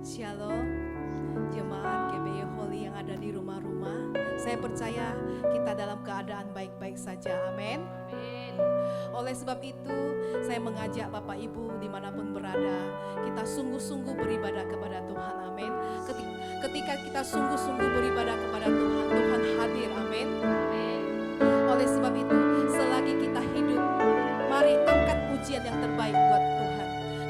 Shalom, jemaat GBI Holy yang ada di rumah-rumah. Saya percaya kita dalam keadaan baik-baik saja, amin. Oleh sebab itu, saya mengajak Bapak Ibu dimanapun berada, kita sungguh-sungguh beribadah kepada Tuhan, amin. Ketika kita sungguh-sungguh beribadah kepada Tuhan, Tuhan hadir, amin. Oleh sebab itu, selagi kita hidup, mari angkat pujian yang terbaik buat Tuhan.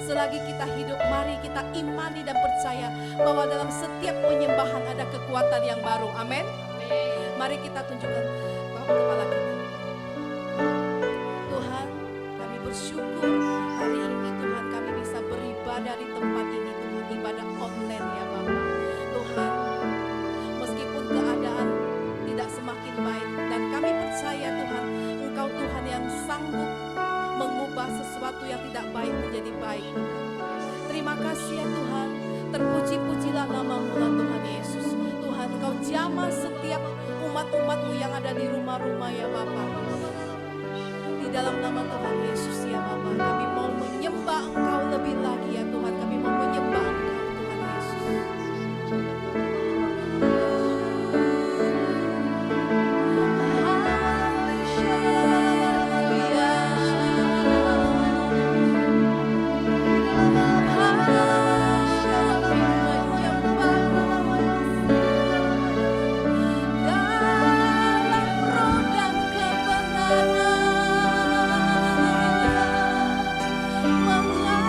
Selagi kita hidup, mari kita imani dan percaya bahwa dalam setiap penyembahan ada kekuatan yang baru. Amin. Mari kita tunjukkan kepala kita. Tuhan, kami bersyukur hari ini Tuhan kami bisa beribadah di tempat ini, Tuhan, ibadah online ya Bapak. Tuhan, meskipun keadaan tidak semakin baik dan kami percaya Tuhan, Engkau Tuhan yang sanggup mengubah sesuatu yang tidak baik menjadi baik. Terima kasih ya Tuhan, terpuji-pujilah nama-Mu Tuhan Yesus. Tuhan, Engkau jamah setiap umat-umat-Mu yang ada di rumah-rumah ya Bapa. Di dalam nama Tuhan Yesus ya Bapa, kami mau menyembah Engkau lebih lagi ya Tuhan. Kami mau menyembah Engkau Tuhan Yesus. Mengasihi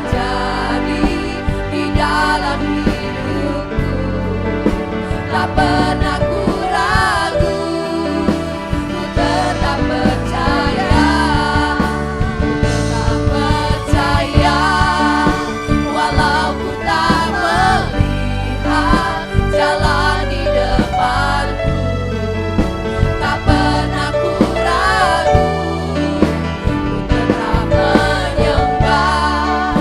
terjadi di dalam hidupku. Tak pernah ku ragu, ku tetap percaya, walau ku tak melihat jalan di depanku. Tak pernah ku ragu, ku tetap menyembah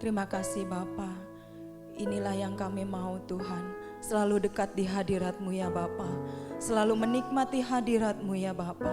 Terima kasih Bapa. Inilah yang kami mau Tuhan, selalu dekat di hadirat-Mu ya Bapa, selalu menikmati hadirat-Mu ya Bapa.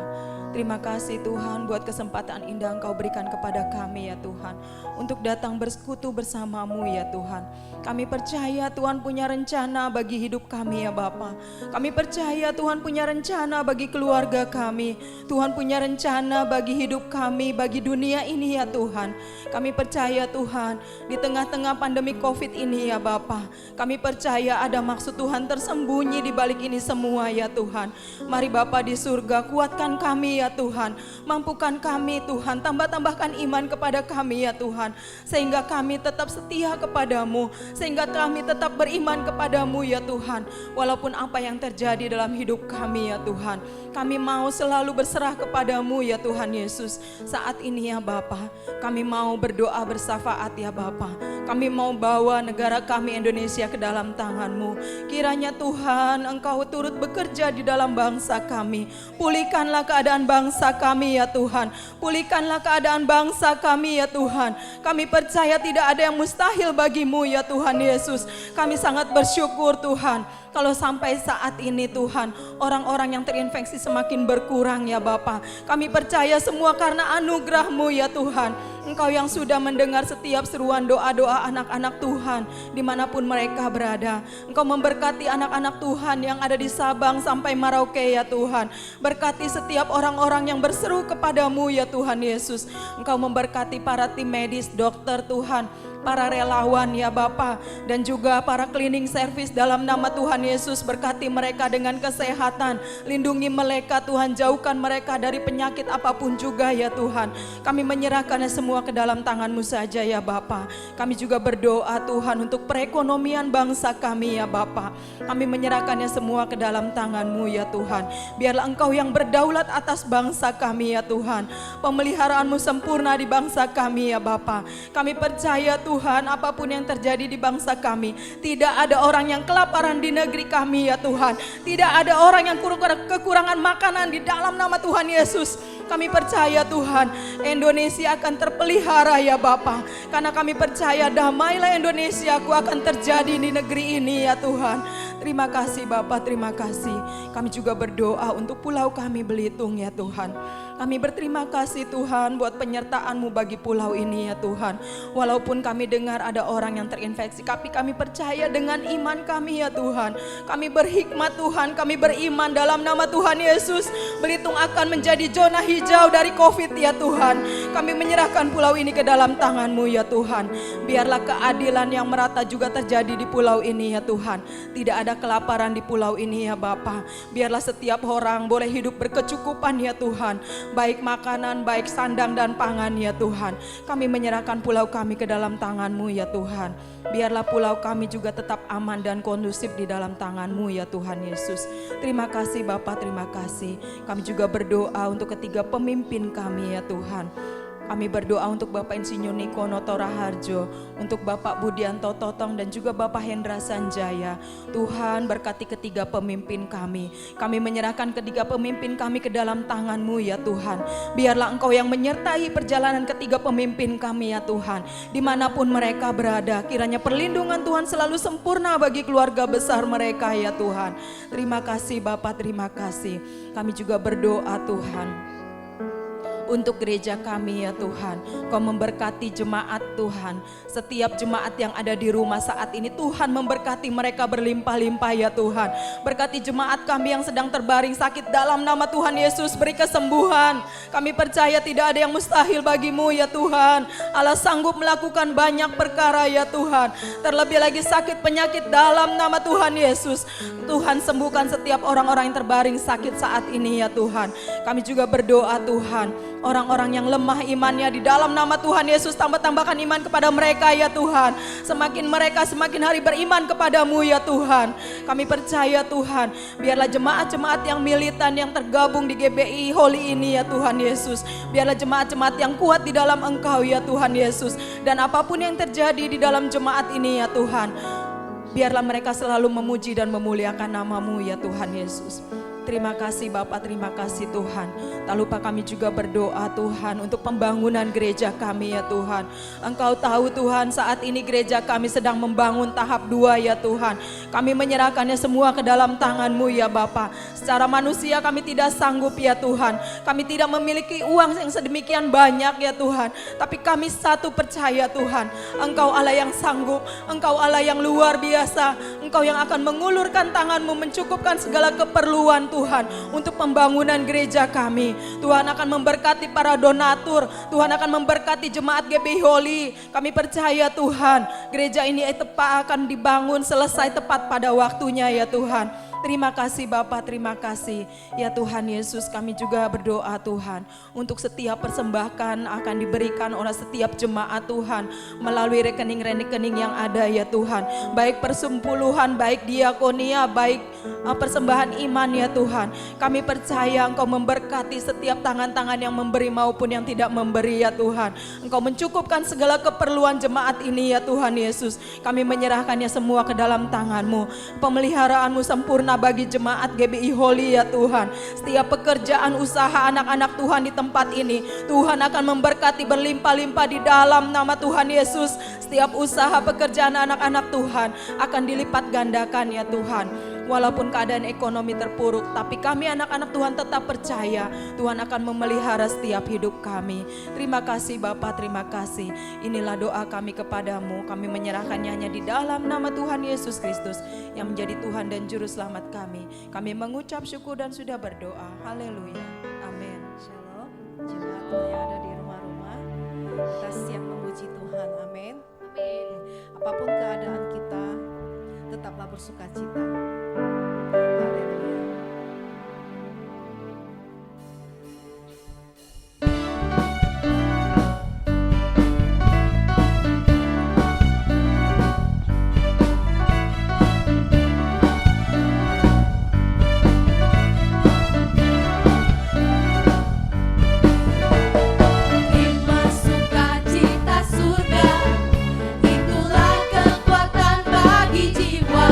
Terima kasih Tuhan buat kesempatan indah Engkau berikan kepada kami ya Tuhan, untuk datang bersekutu bersama-Mu ya Tuhan. Kami percaya Tuhan punya rencana bagi hidup kami ya Bapa. Kami percaya Tuhan punya rencana bagi keluarga kami. Tuhan punya rencana bagi hidup kami, bagi dunia ini ya Tuhan. Kami percaya Tuhan, di tengah-tengah pandemi COVID ini ya Bapa, kami percaya ada maksud Tuhan tersembunyi di balik ini semua ya Tuhan. Mari Bapa di surga, kuatkan kami ya Tuhan. Mampukan kami Tuhan, tambahkan iman kepada kami ya Tuhan. Sehingga kami tetap setia kepadamu, sehingga kami tetap beriman kepadamu ya Tuhan. Walaupun apa yang terjadi dalam hidup kami ya Tuhan, kami mau selalu berserah kepadamu ya Tuhan Yesus. Saat ini ya Bapa, kami mau berdoa bersafaat ya Bapa. Kami mau bawa negara kami Indonesia ke dalam tangan-Mu. Kiranya Tuhan Engkau turut bekerja di dalam bangsa kami. Pulihkanlah keadaan bangsa kami ya Tuhan. Pulihkanlah keadaan bangsa kami ya Tuhan. Kami percaya tidak ada yang mustahil bagi-Mu ya Tuhan Yesus. Kami sangat bersyukur Tuhan, kalau sampai saat ini Tuhan, orang-orang yang terinfeksi semakin berkurang ya Bapa. Kami percaya semua karena anugerah-Mu ya Tuhan. Engkau yang sudah mendengar setiap seruan doa-doa anak-anak Tuhan dimanapun mereka berada. Engkau memberkati anak-anak Tuhan yang ada di Sabang sampai Merauke ya Tuhan. Berkati setiap orang-orang yang berseru kepadamu ya Tuhan Yesus. Engkau memberkati para tim medis, dokter Tuhan, para relawan ya Bapa, dan juga para cleaning service dalam nama Tuhan Yesus. Berkati mereka dengan kesehatan, lindungi mereka Tuhan, jauhkan mereka dari penyakit apapun juga ya Tuhan. Kami menyerahkannya semua ke dalam tangan-Mu saja ya Bapa. Kami juga berdoa Tuhan untuk perekonomian bangsa kami ya Bapa. Kami menyerahkannya semua ke dalam tangan-Mu ya Tuhan. Biarlah Engkau yang berdaulat atas bangsa kami ya Tuhan. Pemeliharaan-Mu sempurna di bangsa kami ya Bapa. Kami percaya Tuhan, apapun yang terjadi di bangsa kami, tidak ada orang yang kelaparan di negeri kami ya Tuhan. Tidak ada orang yang kekurangan makanan di dalam nama Tuhan Yesus. Kami percaya Tuhan, Indonesia akan terpelihara ya Bapa. Karena kami percaya damailah Indonesiaku akan terjadi di negeri ini ya Tuhan. Terima kasih Bapa, terima kasih. Kami juga berdoa untuk pulau kami Belitung ya Tuhan. Kami berterima kasih Tuhan buat penyertaan-Mu bagi pulau ini ya Tuhan. Walaupun kami dengar ada orang yang terinfeksi, tapi kami percaya dengan iman kami ya Tuhan. Kami berhikmat Tuhan, kami beriman dalam nama Tuhan Yesus. Belitung akan menjadi zona hijau dari COVID ya Tuhan. Kami menyerahkan pulau ini ke dalam tangan-Mu ya Tuhan. Biarlah keadilan yang merata juga terjadi di pulau ini ya Tuhan. Tidak ada kelaparan di pulau ini ya Bapa. Biarlah setiap orang boleh hidup berkecukupan ya Tuhan. Baik makanan, baik sandang dan pangan ya Tuhan. Kami menyerahkan pulau kami ke dalam tangan-Mu ya Tuhan. Biarlah pulau kami juga tetap aman dan kondusif di dalam tangan-Mu ya Tuhan Yesus. Terima kasih Bapa, terima kasih. Kami juga berdoa untuk ketiga pemimpin kami ya Tuhan. Kami berdoa untuk Bapak Insinyur Niko Noto Raharjo, untuk Bapak Budianto Totong dan juga Bapak Hendra Sanjaya. Tuhan berkati ketiga pemimpin kami. Kami menyerahkan ketiga pemimpin kami ke dalam tangan-Mu ya Tuhan. Biarlah Engkau yang menyertai perjalanan ketiga pemimpin kami ya Tuhan. Dimanapun mereka berada, kiranya perlindungan Tuhan selalu sempurna bagi keluarga besar mereka ya Tuhan. Terima kasih Bapak, terima kasih. Kami juga berdoa Tuhan untuk gereja kami ya Tuhan. Kau memberkati jemaat Tuhan. Setiap jemaat yang ada di rumah saat ini, Tuhan memberkati mereka berlimpah-limpah ya Tuhan. Berkati jemaat kami yang sedang terbaring sakit dalam nama Tuhan Yesus, beri kesembuhan. Kami percaya tidak ada yang mustahil bagi-Mu ya Tuhan. Allah sanggup melakukan banyak perkara ya Tuhan. Terlebih lagi sakit penyakit dalam nama Tuhan Yesus. Tuhan sembuhkan setiap orang-orang yang terbaring sakit saat ini ya Tuhan. Kami juga berdoa Tuhan, orang-orang yang lemah imannya di dalam nama Tuhan Yesus, tambahkan iman kepada mereka ya Tuhan. Semakin mereka semakin hari beriman kepadamu ya Tuhan. Kami percaya Tuhan, biarlah jemaat-jemaat yang militan yang tergabung di GBI Holy ini ya Tuhan Yesus. Biarlah jemaat-jemaat yang kuat di dalam Engkau ya Tuhan Yesus. Dan apapun yang terjadi di dalam jemaat ini ya Tuhan, biarlah mereka selalu memuji dan memuliakan nama-Mu ya Tuhan Yesus. Terima kasih Bapak, terima kasih Tuhan. Tak lupa kami juga berdoa Tuhan untuk pembangunan gereja kami ya Tuhan. Engkau tahu Tuhan, saat ini gereja kami sedang membangun tahap 2 ya Tuhan. Kami menyerahkannya semua ke dalam tangan-Mu ya Bapak. Secara manusia kami tidak sanggup ya Tuhan. Kami tidak memiliki uang yang sedemikian banyak ya Tuhan. Tapi kami satu percaya Tuhan, Engkau Allah yang sanggup, Engkau Allah yang luar biasa. Engkau yang akan mengulurkan tangan-Mu mencukupkan segala keperluan Tuhan untuk pembangunan gereja kami. Tuhan akan memberkati para donatur, Tuhan akan memberkati jemaat GBI Holy. Kami percaya Tuhan, gereja ini tepat akan dibangun selesai tepat pada waktunya ya Tuhan. Terima kasih Bapak, terima kasih. Ya Tuhan Yesus, kami juga berdoa Tuhan untuk setiap persembahan akan diberikan oleh setiap jemaat Tuhan melalui rekening-rekening yang ada ya Tuhan. Baik persepuluhan, baik diakonia, baik persembahan iman ya Tuhan. Kami percaya Engkau memberkati setiap tangan-tangan yang memberi maupun yang tidak memberi ya Tuhan. Engkau mencukupkan segala keperluan jemaat ini ya Tuhan Yesus. Kami menyerahkannya semua ke dalam tangan-Mu. Pemeliharaanmu sempurna bagi jemaat GBI Holy ya Tuhan. Setiap pekerjaan usaha anak-anak Tuhan di tempat ini, Tuhan akan memberkati berlimpah-limpah di dalam nama Tuhan Yesus. Setiap usaha pekerjaan anak-anak Tuhan akan dilipat gandakan ya Tuhan. Walaupun keadaan ekonomi terpuruk, tapi kami anak-anak Tuhan tetap percaya Tuhan akan memelihara setiap hidup kami. Terima kasih Bapak, terima kasih. Inilah doa kami kepadamu. Kami menyerahkannya hanya di dalam nama Tuhan Yesus Kristus yang menjadi Tuhan dan Juru Selamat kami. Kami mengucap syukur dan sudah berdoa. Haleluya. Amin. Shalom, jemaat yang ada di rumah-rumah, kita siap memuji Tuhan, amin. Amin. Apapun keadaan kita, tetaplah bersukacita. Haleluya. Terima sukacita surga, itulah kekuatan bagi jiwa.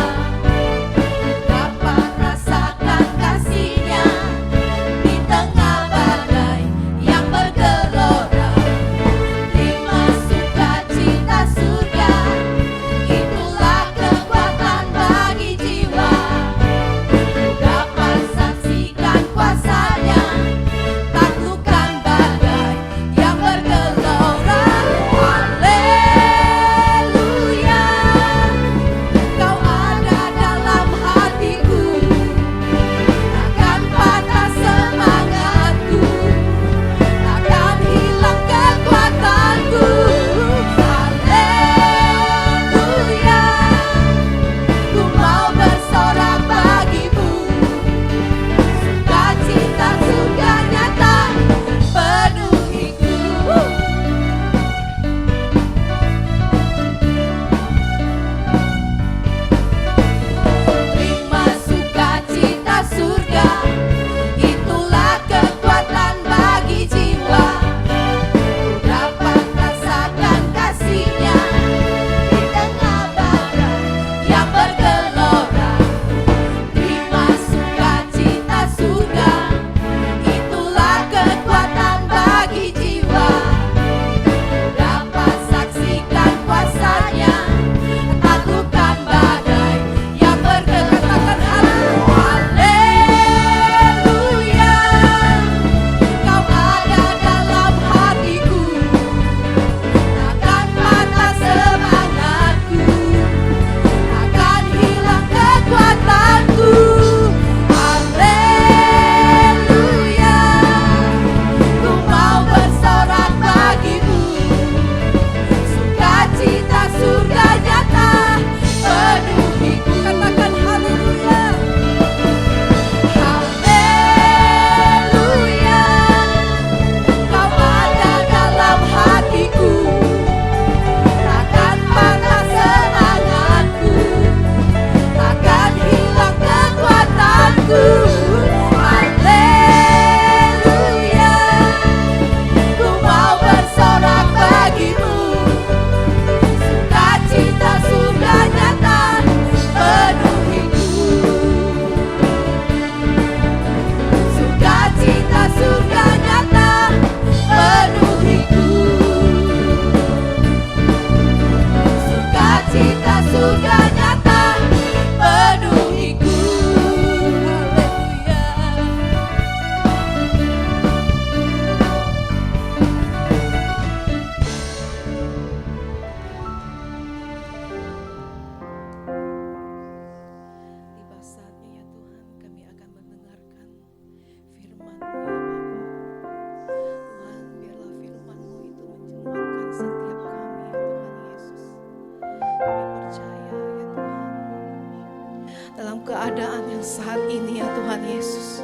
saat ini ya Tuhan Yesus.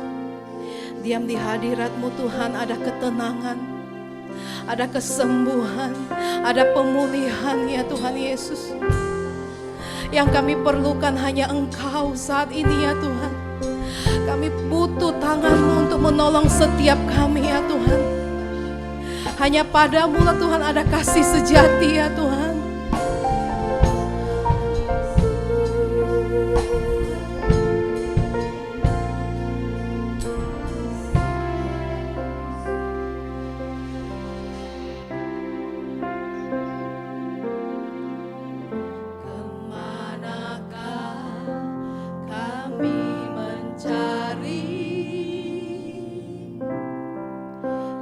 Diam di hadirat-Mu Tuhan ada ketenangan, ada kesembuhan, ada pemulihan ya Tuhan Yesus. Yang kami perlukan hanya Engkau saat ini ya Tuhan. Kami butuh tangan-Mu untuk menolong setiap kami ya Tuhan. Hanya padamu lah Tuhan ada kasih sejati ya Tuhan.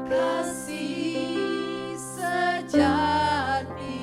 Kasih sejati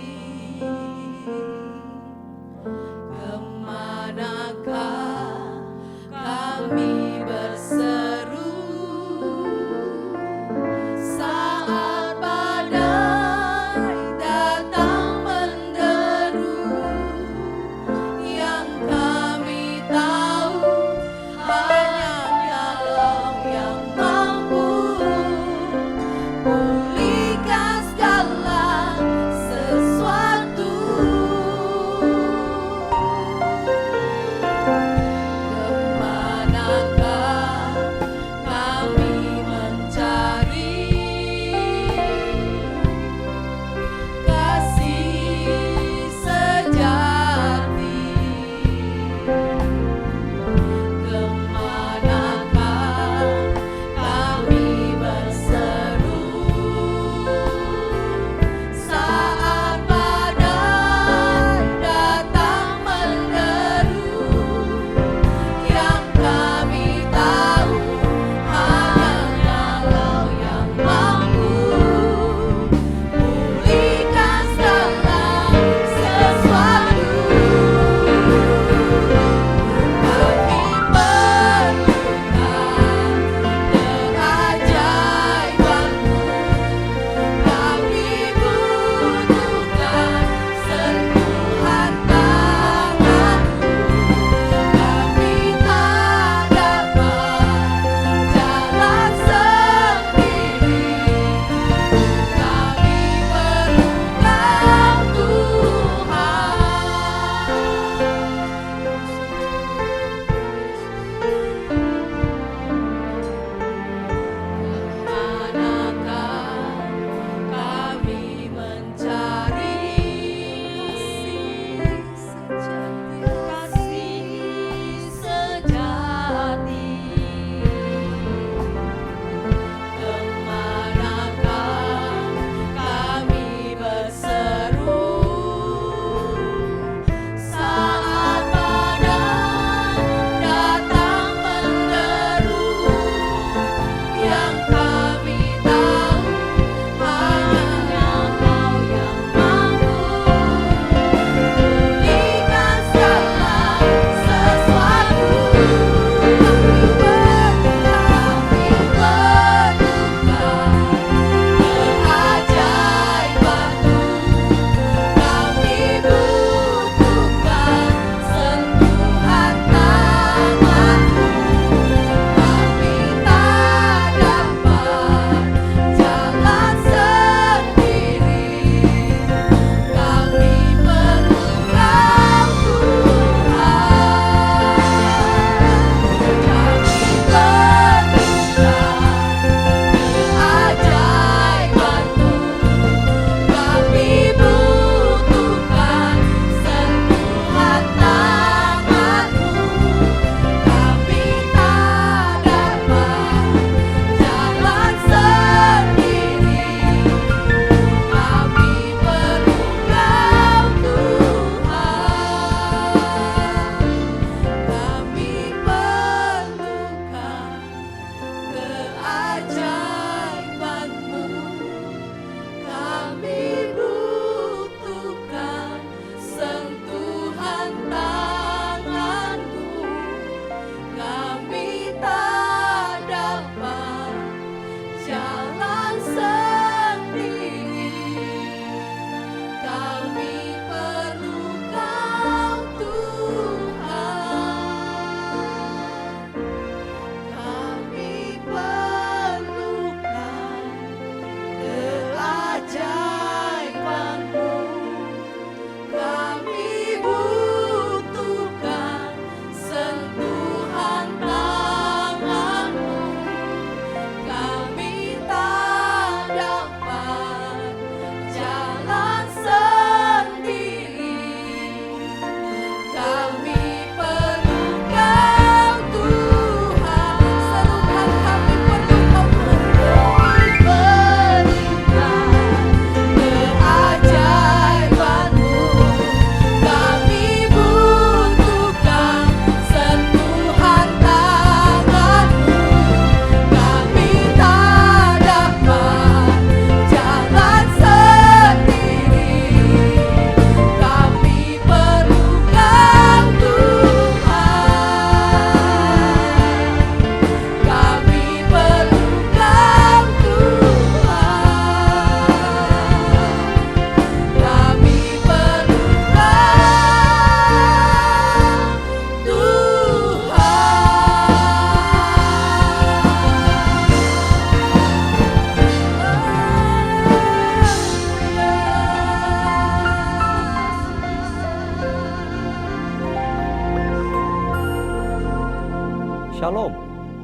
Shalom.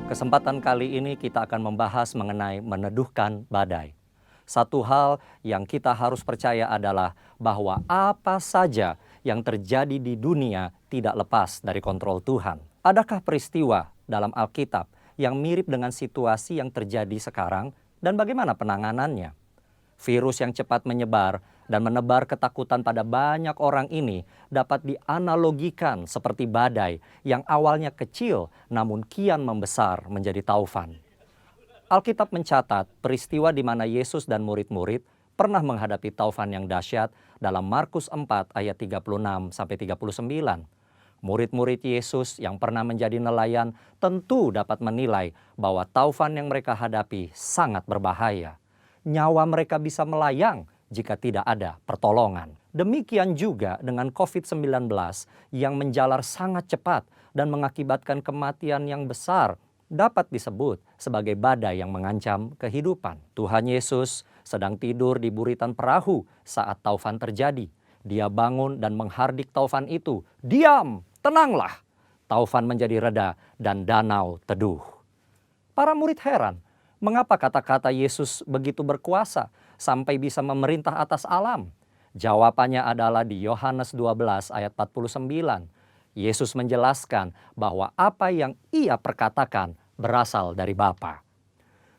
Kesempatan kali ini kita akan membahas mengenai meneduhkan badai. Satu hal yang kita harus percaya adalah bahwa apa saja yang terjadi di dunia tidak lepas dari kontrol Tuhan. Adakah peristiwa dalam Alkitab yang mirip dengan situasi yang terjadi sekarang dan bagaimana penanganannya? Virus yang cepat menyebar dan menebar ketakutan pada banyak orang ini dapat dianalogikan seperti badai yang awalnya kecil namun kian membesar menjadi taufan. Alkitab mencatat peristiwa di mana Yesus dan murid-murid pernah menghadapi taufan yang dahsyat dalam Markus 4 ayat 36-39. Murid-murid Yesus yang pernah menjadi nelayan tentu dapat menilai bahwa taufan yang mereka hadapi sangat berbahaya. Nyawa mereka bisa melayang jika tidak ada pertolongan. Demikian juga dengan COVID-19 yang menjalar sangat cepat dan mengakibatkan kematian yang besar dapat disebut sebagai badai yang mengancam kehidupan. Tuhan Yesus sedang tidur di buritan perahu saat taufan terjadi. Dia bangun dan menghardik taufan itu. Diam, tenanglah. Taufan menjadi reda dan danau teduh. Para murid heran, mengapa kata-kata Yesus begitu berkuasa sampai bisa memerintah atas alam? Jawabannya adalah di Yohanes 12 ayat 49. Yesus menjelaskan bahwa apa yang ia perkatakan berasal dari Bapa.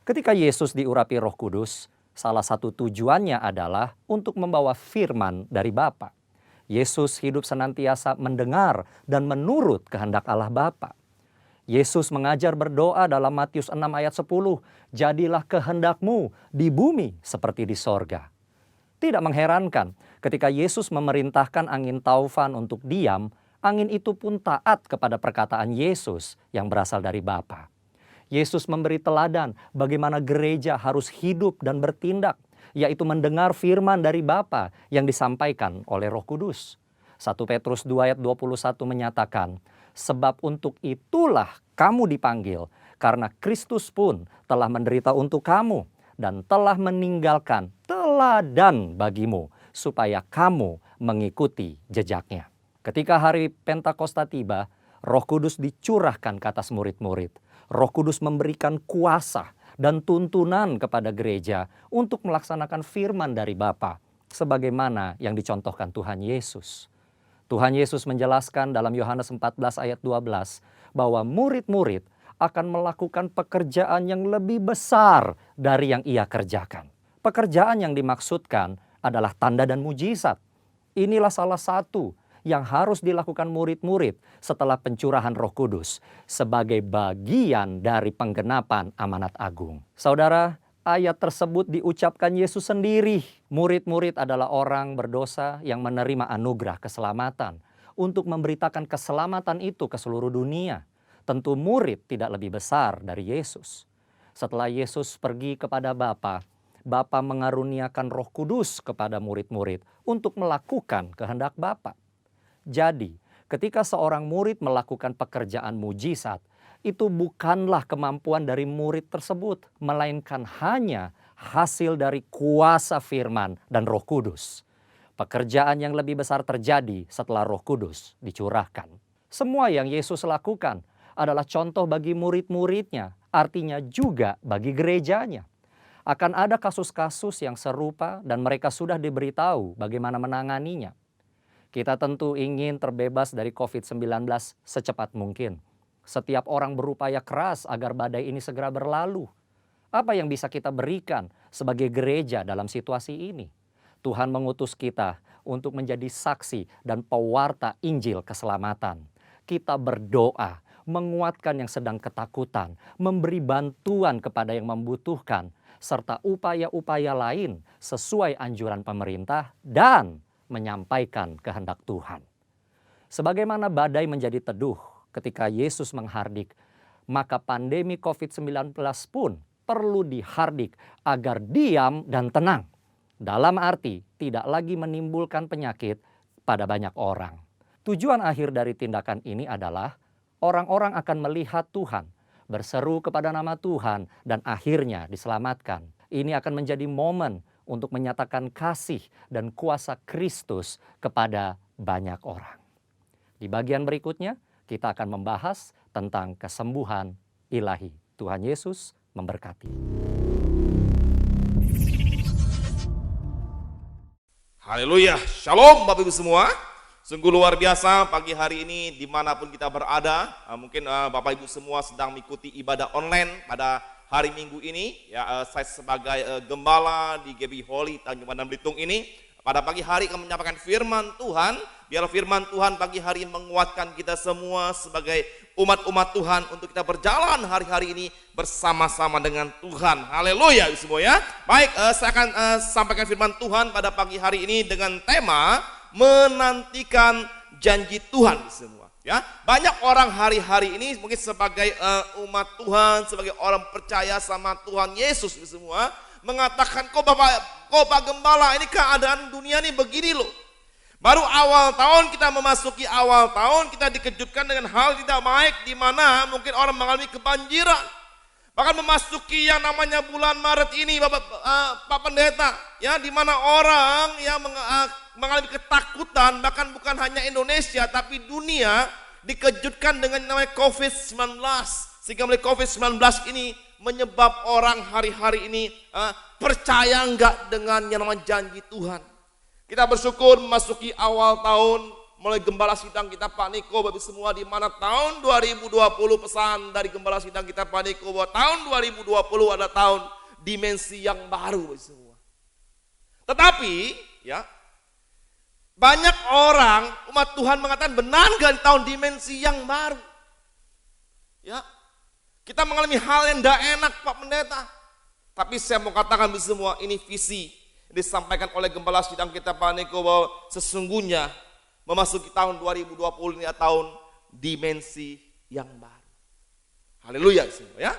Ketika Yesus diurapi Roh Kudus, salah satu tujuannya adalah untuk membawa firman dari Bapa. Yesus hidup senantiasa mendengar dan menurut kehendak Allah Bapa. Yesus mengajar berdoa dalam Matius 6 ayat 10, jadilah kehendakmu di bumi seperti di sorga. Tidak mengherankan ketika Yesus memerintahkan angin taufan untuk diam, angin itu pun taat kepada perkataan Yesus yang berasal dari Bapa. Yesus memberi teladan bagaimana gereja harus hidup dan bertindak, yaitu mendengar firman dari Bapa yang disampaikan oleh Roh Kudus. 1 Petrus 2 ayat 21 menyatakan, sebab untuk itulah kamu dipanggil, karena Kristus pun telah menderita untuk kamu dan telah meninggalkan teladan bagimu, supaya kamu mengikuti jejaknya. Ketika hari Pentakosta tiba, Roh Kudus dicurahkan ke atas murid-murid. Roh Kudus memberikan kuasa dan tuntunan kepada gereja untuk melaksanakan firman dari Bapa, sebagaimana yang dicontohkan Tuhan Yesus. Tuhan Yesus menjelaskan dalam Yohanes 14 ayat 12 bahwa murid-murid akan melakukan pekerjaan yang lebih besar dari yang ia kerjakan. Pekerjaan yang dimaksudkan adalah tanda dan mujizat. Inilah salah satu yang harus dilakukan murid-murid setelah pencurahan Roh Kudus sebagai bagian dari penggenapan amanat agung. Saudara, ayat tersebut diucapkan Yesus sendiri. Murid-murid adalah orang berdosa yang menerima anugerah keselamatan untuk memberitakan keselamatan itu ke seluruh dunia. Tentu murid tidak lebih besar dari Yesus. Setelah Yesus pergi kepada Bapa, Bapa mengaruniakan Roh Kudus kepada murid-murid untuk melakukan kehendak Bapa. Jadi, ketika seorang murid melakukan pekerjaan mujizat, itu bukanlah kemampuan dari murid tersebut, melainkan hanya hasil dari kuasa firman dan Roh Kudus. Pekerjaan yang lebih besar terjadi setelah Roh Kudus dicurahkan. Semua yang Yesus lakukan adalah contoh bagi murid-muridnya, artinya juga bagi gerejanya. Akan ada kasus-kasus yang serupa dan mereka sudah diberitahu bagaimana menanganinya. Kita tentu ingin terbebas dari COVID-19 secepat mungkin. Setiap orang berupaya keras agar badai ini segera berlalu. Apa yang bisa kita berikan sebagai gereja dalam situasi ini? Tuhan mengutus kita untuk menjadi saksi dan pewarta Injil keselamatan. Kita berdoa, menguatkan yang sedang ketakutan, memberi bantuan kepada yang membutuhkan, serta upaya-upaya lain sesuai anjuran pemerintah dan menyampaikan kehendak Tuhan. Sebagaimana badai menjadi teduh ketika Yesus menghardik, maka pandemi COVID-19 pun perlu dihardik agar diam dan tenang. Dalam arti tidak lagi menimbulkan penyakit pada banyak orang. Tujuan akhir dari tindakan ini adalah orang-orang akan melihat Tuhan, berseru kepada nama Tuhan, dan akhirnya diselamatkan. Ini akan menjadi momen untuk menyatakan kasih dan kuasa Kristus kepada banyak orang. Di bagian berikutnya, kita akan membahas tentang kesembuhan ilahi. Tuhan Yesus memberkati. Haleluya, shalom Bapak Ibu semua. Sungguh luar biasa pagi hari ini dimanapun kita berada. Mungkin Bapak Ibu semua sedang mengikuti ibadah online pada hari Minggu ini. Ya, saya sebagai gembala di GB Holy Tanjung Pandan Belitung ini, pada pagi hari akan menyampaikan firman Tuhan. Biar firman Tuhan pagi hari ini menguatkan kita semua sebagai umat-umat Tuhan untuk kita berjalan hari-hari ini bersama-sama dengan Tuhan. Haleluya semua ya. Baik, saya akan sampaikan firman Tuhan pada pagi hari ini dengan tema menantikan janji Tuhan semua. Ya, banyak orang hari-hari ini mungkin sebagai umat Tuhan, sebagai orang percaya sama Tuhan Yesus semua, mengatakan, kok Pak Gembala, ini keadaan dunia ini begini loh. Baru awal tahun, kita memasuki awal tahun, kita dikejutkan dengan hal tidak baik, di mana mungkin orang mengalami kebanjiran. Bahkan memasuki yang namanya bulan Maret ini, Pak Pendeta, ya, di mana orang yang mengalami ketakutan, bahkan bukan hanya Indonesia, tapi dunia dikejutkan dengan namanya COVID-19. Sehingga melalui COVID-19 ini menyebab orang hari-hari ini percaya enggak dengan yang namanya janji Tuhan. Kita bersyukur memasuki awal tahun mulai Gembala Sidang kita Pak Niko, Bapak semua, di mana tahun 2020 pesan dari Gembala Sidang kita Pak Niko bahwa tahun 2020 ada tahun dimensi yang baru Bapak semua. Tetapi ya, banyak orang umat Tuhan mengatakan, benar enggak di tahun dimensi yang baru? Ya, kita mengalami hal yang tidak enak Pak Pendeta. Tapi saya mau katakan semua, ini visi disampaikan oleh Gembala Sidang kita Pak Niko bahwa sesungguhnya memasuki tahun 2020 ini tahun dimensi yang baru. Haleluya semua ya.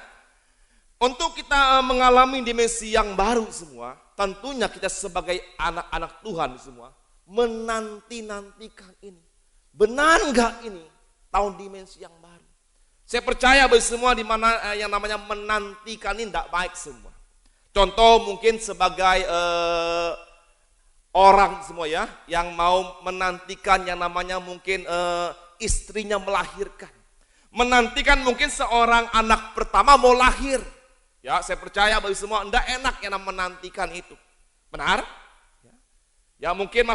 Untuk kita mengalami dimensi yang baru semua, tentunya kita sebagai anak-anak Tuhan semua menanti-nantikan ini. Benar enggak ini tahun dimensi yang baru? Saya percaya bahwa semua di mana yang namanya menantikan ini tidak baik semua. Contoh mungkin sebagai orang semua ya, yang mau menantikan yang namanya mungkin istrinya melahirkan. Menantikan mungkin seorang anak pertama mau lahir. Ya, saya percaya bahwa semua tidak enak yang menantikan itu. Benar? Ya mungkin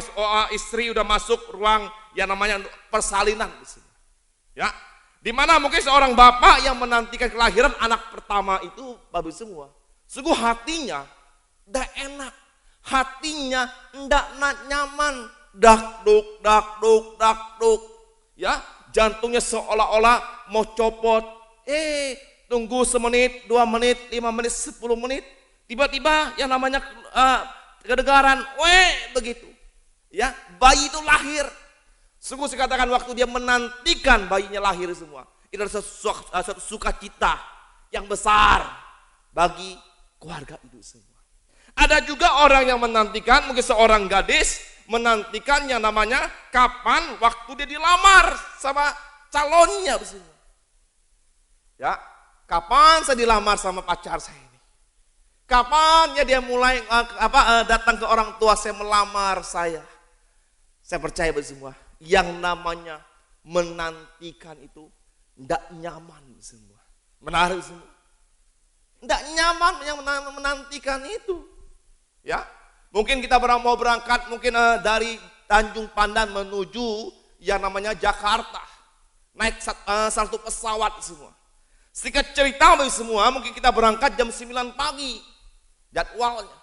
istri udah masuk ruang yang namanya persalinan. Ya, di mana mungkin seorang bapak yang menantikan kelahiran anak pertama itu, Bapak semua, sungguh hatinya tidak enak, hatinya tidak nyaman, dakduk, dakduk, dakduk, ya, jantungnya seolah-olah mau copot. Tunggu semenit, 2 menit, 5 menit, 10 menit, tiba-tiba yang namanya kedengaran, begitu, ya, bayi itu lahir. Sungguh saya katakan, waktu dia menantikan bayinya lahir semua, itu adalah suatu sukacita yang besar bagi keluarga itu semua. Ada juga orang yang menantikan, mungkin seorang gadis menantikan yang namanya kapan waktu dia dilamar sama calonnya semua. Ya, kapan saya dilamar sama pacar saya ini? Kapan ya dia mulai datang ke orang tua saya melamar saya? Saya percaya semua, yang namanya menantikan itu tidak nyaman semua. Menarik semua. Tidak nyaman yang menantikan itu. Ya, mungkin kita mau berangkat mungkin dari Tanjung Pandan menuju yang namanya Jakarta. Naik satu pesawat semua. Singkat cerita semua, mungkin kita berangkat jam 9 pagi jadwalnya.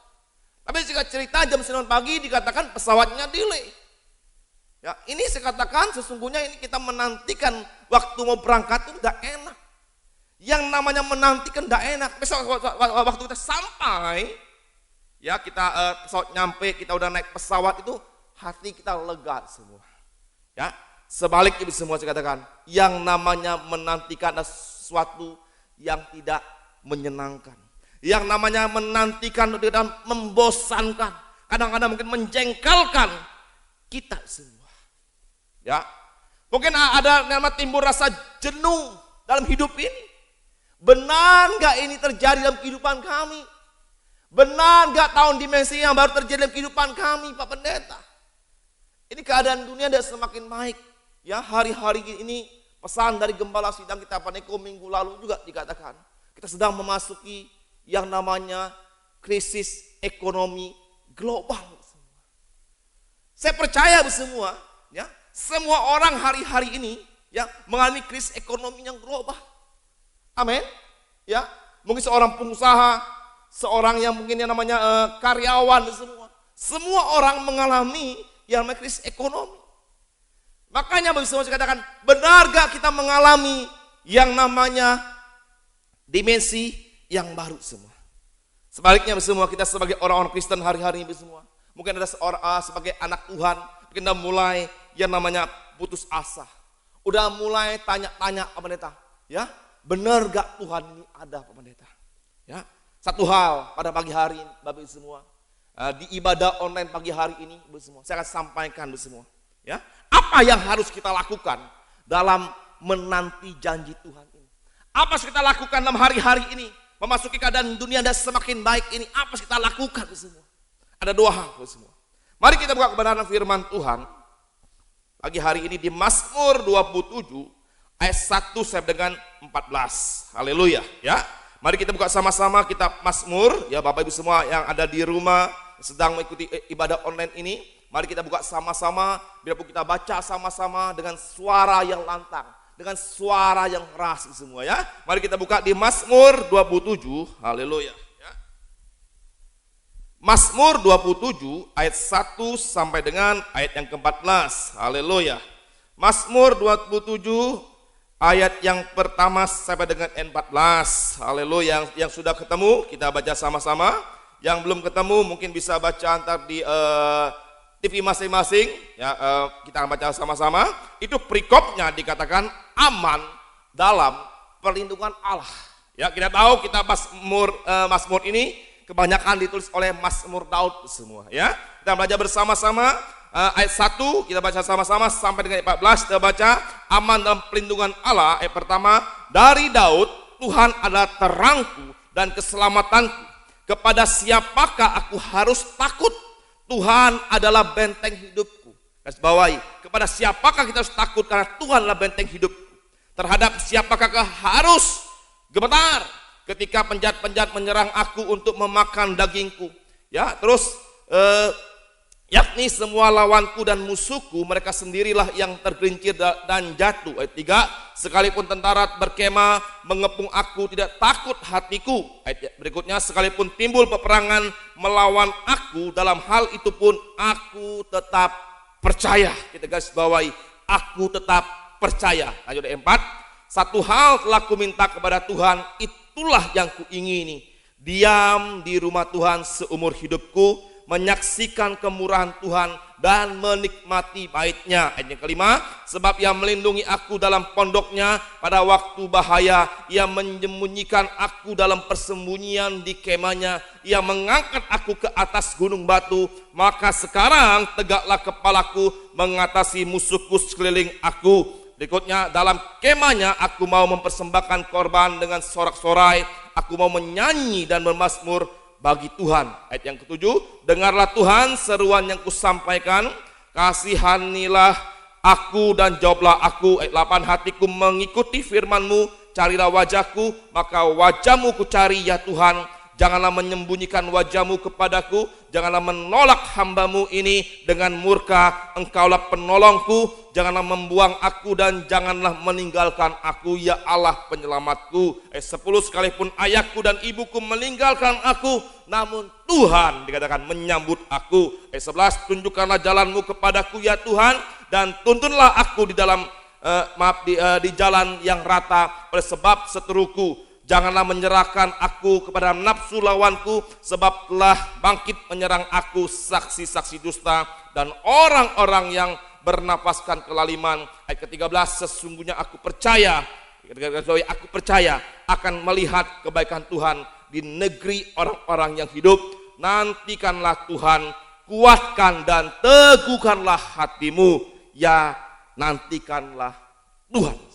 Tapi singkat cerita jam 9 pagi dikatakan pesawatnya delay. Ya, ini saya katakan sesungguhnya ini kita menantikan waktu mau berangkat itu tidak enak. Yang namanya menantikan tidak enak. Besok waktu kita sampai, ya kita pesawat nyampe, kita udah naik pesawat itu, hati kita lega semua. Ya, sebaliknya semua saya katakan, yang namanya menantikan adalah sesuatu yang tidak menyenangkan. Yang namanya menantikan dan membosankan, kadang-kadang mungkin menjengkelkan kita semua. Ya, mungkin ada nama timbul rasa jenuh dalam hidup ini. Benar nggak ini terjadi dalam kehidupan kami? Benar nggak tahun dimensi yang baru terjadi dalam kehidupan kami, Pak Pendeta? Ini keadaan dunia tidak semakin baik. Ya, hari-hari ini Pesan dari gembala sidang kita Paneko minggu lalu juga dikatakan, kita sedang memasuki yang namanya krisis ekonomi global. Saya percaya semua, ya, semua orang hari-hari ini ya mengalami krisis ekonomi yang global. Amin. Ya, mungkin seorang pengusaha, seorang yang mungkin yang namanya karyawan, semua orang mengalami yang namanya krisis ekonomi. Makanya bagi semua saya katakan, benar gak kita mengalami yang namanya dimensi yang baru semua. Sebaliknya semua kita sebagai orang-orang Kristen hari-hari ini semua, mungkin ada seorang sebagai anak Tuhan, mungkin udah mulai yang namanya putus asa. Udah mulai tanya-tanya Pak Pendeta, ya, benar gak Tuhan ini ada Pak Pendeta? Ya, satu hal pada pagi hari ini Bapak Ibu semua, di ibadah online pagi hari ini Bapak semua, saya akan sampaikan Bapak semua, ya. Apa yang harus kita lakukan dalam menanti janji Tuhan ini? Apa yang kita lakukan dalam hari-hari ini? Memasuki keadaan dunia dan semakin baik ini, apa yang kita lakukan semua? Ada dua hal semua. Mari kita buka kebenaran firman Tuhan pagi hari ini di Mazmur 27 ayat 1 sampai dengan 14. Haleluya, ya. Mari kita buka sama-sama kitab Mazmur, ya Bapak Ibu semua yang ada di rumah sedang mengikuti ibadah online ini. Mari kita buka sama-sama, biarpun kita baca sama-sama dengan suara yang lantang, dengan suara yang keras semua ya. Mari kita buka di Mazmur 27, haleluya. Ya. Mazmur 27 ayat 1 sampai dengan ayat yang ke-14, haleluya. Mazmur 27 ayat yang pertama sampai dengan 14, haleluya. Yang sudah ketemu kita baca sama-sama, yang belum ketemu mungkin bisa baca antar di TV masing-masing, ya, kita akan baca sama-sama. Itu perikopnya dikatakan aman dalam perlindungan Allah. Ya, kita tahu kita Mazmur ini kebanyakan ditulis oleh Mazmur Daud semua. Ya, kita baca bersama-sama ayat 1 kita baca sama-sama sampai dengan ayat 14. Kita baca aman dalam perlindungan Allah. Ayat pertama, dari Daud, Tuhan adalah terangku dan keselamatanku. Kepada siapakah aku harus takut? Tuhan adalah benteng hidupku. Garis bawahi, kepada siapakah kita harus takut? Karena Tuhan adalah benteng hidupku. Terhadap siapakah harus gemetar ketika penjahat-penjahat menyerang aku untuk memakan dagingku. Ya, terus yakni semua lawanku dan musuhku, mereka sendirilah yang tergelincir dan jatuh. Ayat 3, sekalipun tentara berkemah mengepung aku, tidak takut hatiku. Ayat berikutnya, sekalipun timbul peperangan melawan aku, dalam hal itu pun aku tetap percaya. Kita garis bawahi, aku tetap percaya. Lanjut ayat 4, satu hal telah kuminta kepada Tuhan, itulah yang kuingini, diam di rumah Tuhan seumur hidupku, menyaksikan kemurahan Tuhan dan menikmati baitnya. Ayat yang kelima, sebab ia melindungi aku dalam pondoknya pada waktu bahaya, ia menyembunyikan aku dalam persembunyian di kemahnya, ia mengangkat aku ke atas gunung batu, maka sekarang tegaklah kepalaku mengatasi musuhku sekeliling aku. Berikutnya, dalam kemahnya aku mau mempersembahkan korban dengan sorak-sorai, aku mau menyanyi dan bermazmur bagi Tuhan. Ayat yang ketujuh, dengarlah Tuhan seruan yang kusampaikan, kasihanilah aku dan jawablah aku. Ayat 8, hatiku mengikuti firman-Mu, carilah wajahku, maka wajah-Mu ku cari ya Tuhan. Janganlah menyembunyikan wajah-Mu kepadaku, janganlah menolak hamba-Mu ini dengan murka, Engkaulah penolongku. Janganlah membuang aku dan janganlah meninggalkan aku, ya Allah penyelamatku. Ayat 10, sekalipun ayahku dan ibuku meninggalkan aku, namun Tuhan dikatakan menyambut aku. Ayat 11, tunjukkanlah jalan-Mu kepadaku ya Tuhan, dan tuntunlah aku di dalam di jalan yang rata oleh sebab seteruku. Janganlah menyerahkan aku kepada nafsu lawanku, sebab telah bangkit menyerang aku saksi-saksi dusta dan orang-orang yang bernapaskan kelaliman. Ayat ke-13, sesungguhnya aku percaya akan melihat kebaikan Tuhan di negeri orang-orang yang hidup. Nantikanlah Tuhan, kuatkan dan teguhkanlah hatimu, ya nantikanlah Tuhan.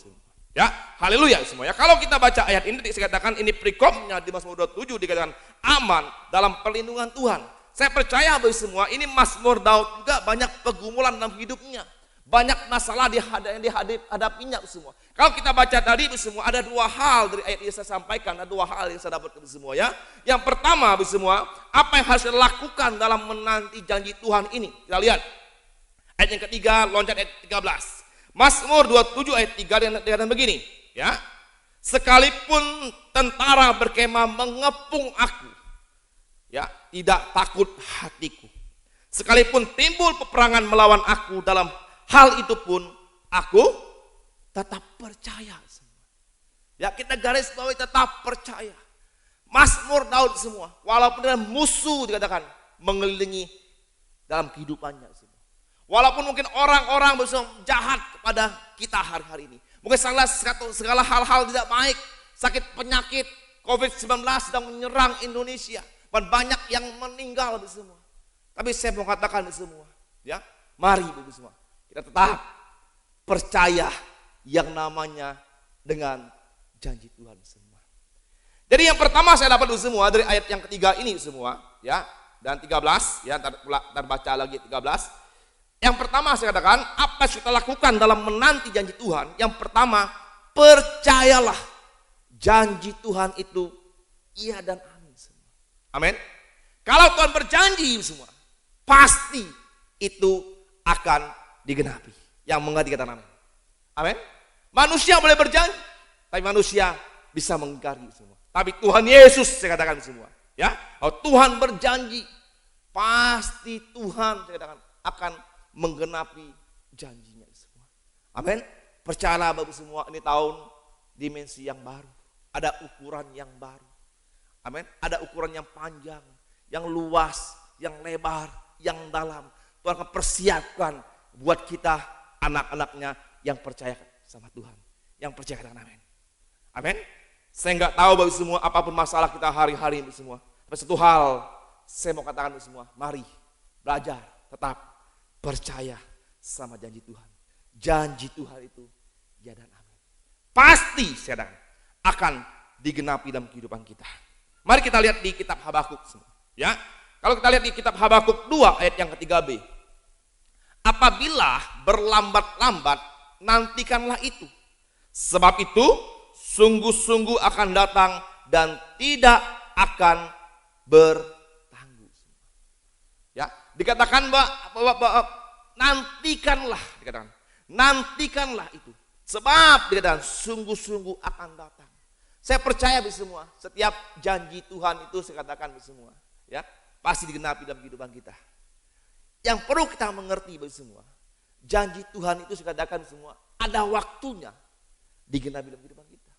Ya, haleluya semua ya. Kalau kita baca ayat ini dikatakan ini perikopnya di Mazmur 27 dikatakan aman dalam perlindungan Tuhan. Saya percaya bagi semua ini Mazmur Daud juga banyak pergumulan dalam hidupnya. Banyak masalah yang dihadapinya semua. Kalau kita baca tadi semua, ada dua hal dari ayat yang saya sampaikan, ada dua hal yang saya dapatkan semua ya. Yang pertama semua, apa yang harus kita lakukan dalam menanti janji Tuhan ini? Kita lihat ayat yang ketiga, loncat ayat 13. Mazmur 27 ayat 3 dan begini ya. Sekalipun tentara berkemah mengepung aku, ya, tidak takut hatiku. Sekalipun timbul peperangan melawan aku, dalam hal itu pun aku tetap percaya. Ya, kita garis bawahi tetap percaya. Mazmur Daud semua, walaupun ada musuh dikatakan mengelilingi dalam kehidupannya semua. Walaupun mungkin orang-orang jahat kepada kita hari-hari ini. Mungkin segala hal-hal tidak baik, sakit penyakit, COVID-19 sedang menyerang Indonesia. Dan banyak yang meninggal semua. Tapi saya mau katakan semua, ya, mari semua kita tetap percaya yang namanya dengan janji Tuhan semua. Jadi yang pertama saya dapat semua dari ayat yang ketiga ini semua, ya, dan 13, ya, ntar baca lagi 13. Yang pertama saya katakan, apa yang kita lakukan dalam menanti janji Tuhan? Yang pertama, percayalah janji Tuhan itu iya dan amin semua. Amin. Kalau Tuhan berjanji semua, pasti itu akan digenapi. Yang mengerti kata amin. Amin. Manusia boleh berjanji, tapi manusia bisa mengingkari semua. Tapi Tuhan Yesus saya katakan semua, ya. Kalau Tuhan berjanji, pasti Tuhan saya katakan akan menggenapi janjinya semua. Amin. Percayalah Bapak semua, ini tahun dimensi yang baru. Ada ukuran yang baru. Amin. Ada ukuran yang panjang, yang luas, yang lebar, yang dalam. Tuhan akan persiapkan buat kita anak-anaknya yang percaya sama Tuhan. Yang percaya dengan amin. Amin. Saya nggak tahu Bapak semua apapun masalah kita hari-hari ini semua. Tapi satu hal saya mau katakan semua, mari belajar tetap percaya sama janji Tuhan. Janji Tuhan itu ya dan amin. Pasti saya akan digenapi dalam kehidupan kita. Mari kita lihat di kitab Habakuk semua, ya. Kalau kita lihat di kitab Habakuk 2 ayat yang ketiga B. Apabila berlambat-lambat, nantikanlah itu. Sebab itu sungguh-sungguh akan datang dan tidak akan bertangguh. Ya, dikatakan bahwa nantikanlah, dikatakan nantikanlah itu. Sebab dikatakan sungguh-sungguh akan datang. Saya percaya semua, setiap janji Tuhan itu saya katakan semua, ya, pasti digenapi dalam kehidupan kita. Yang perlu kita mengerti semua, janji Tuhan itu saya katakan semua, ada waktunya digenapi dalam kehidupan kita.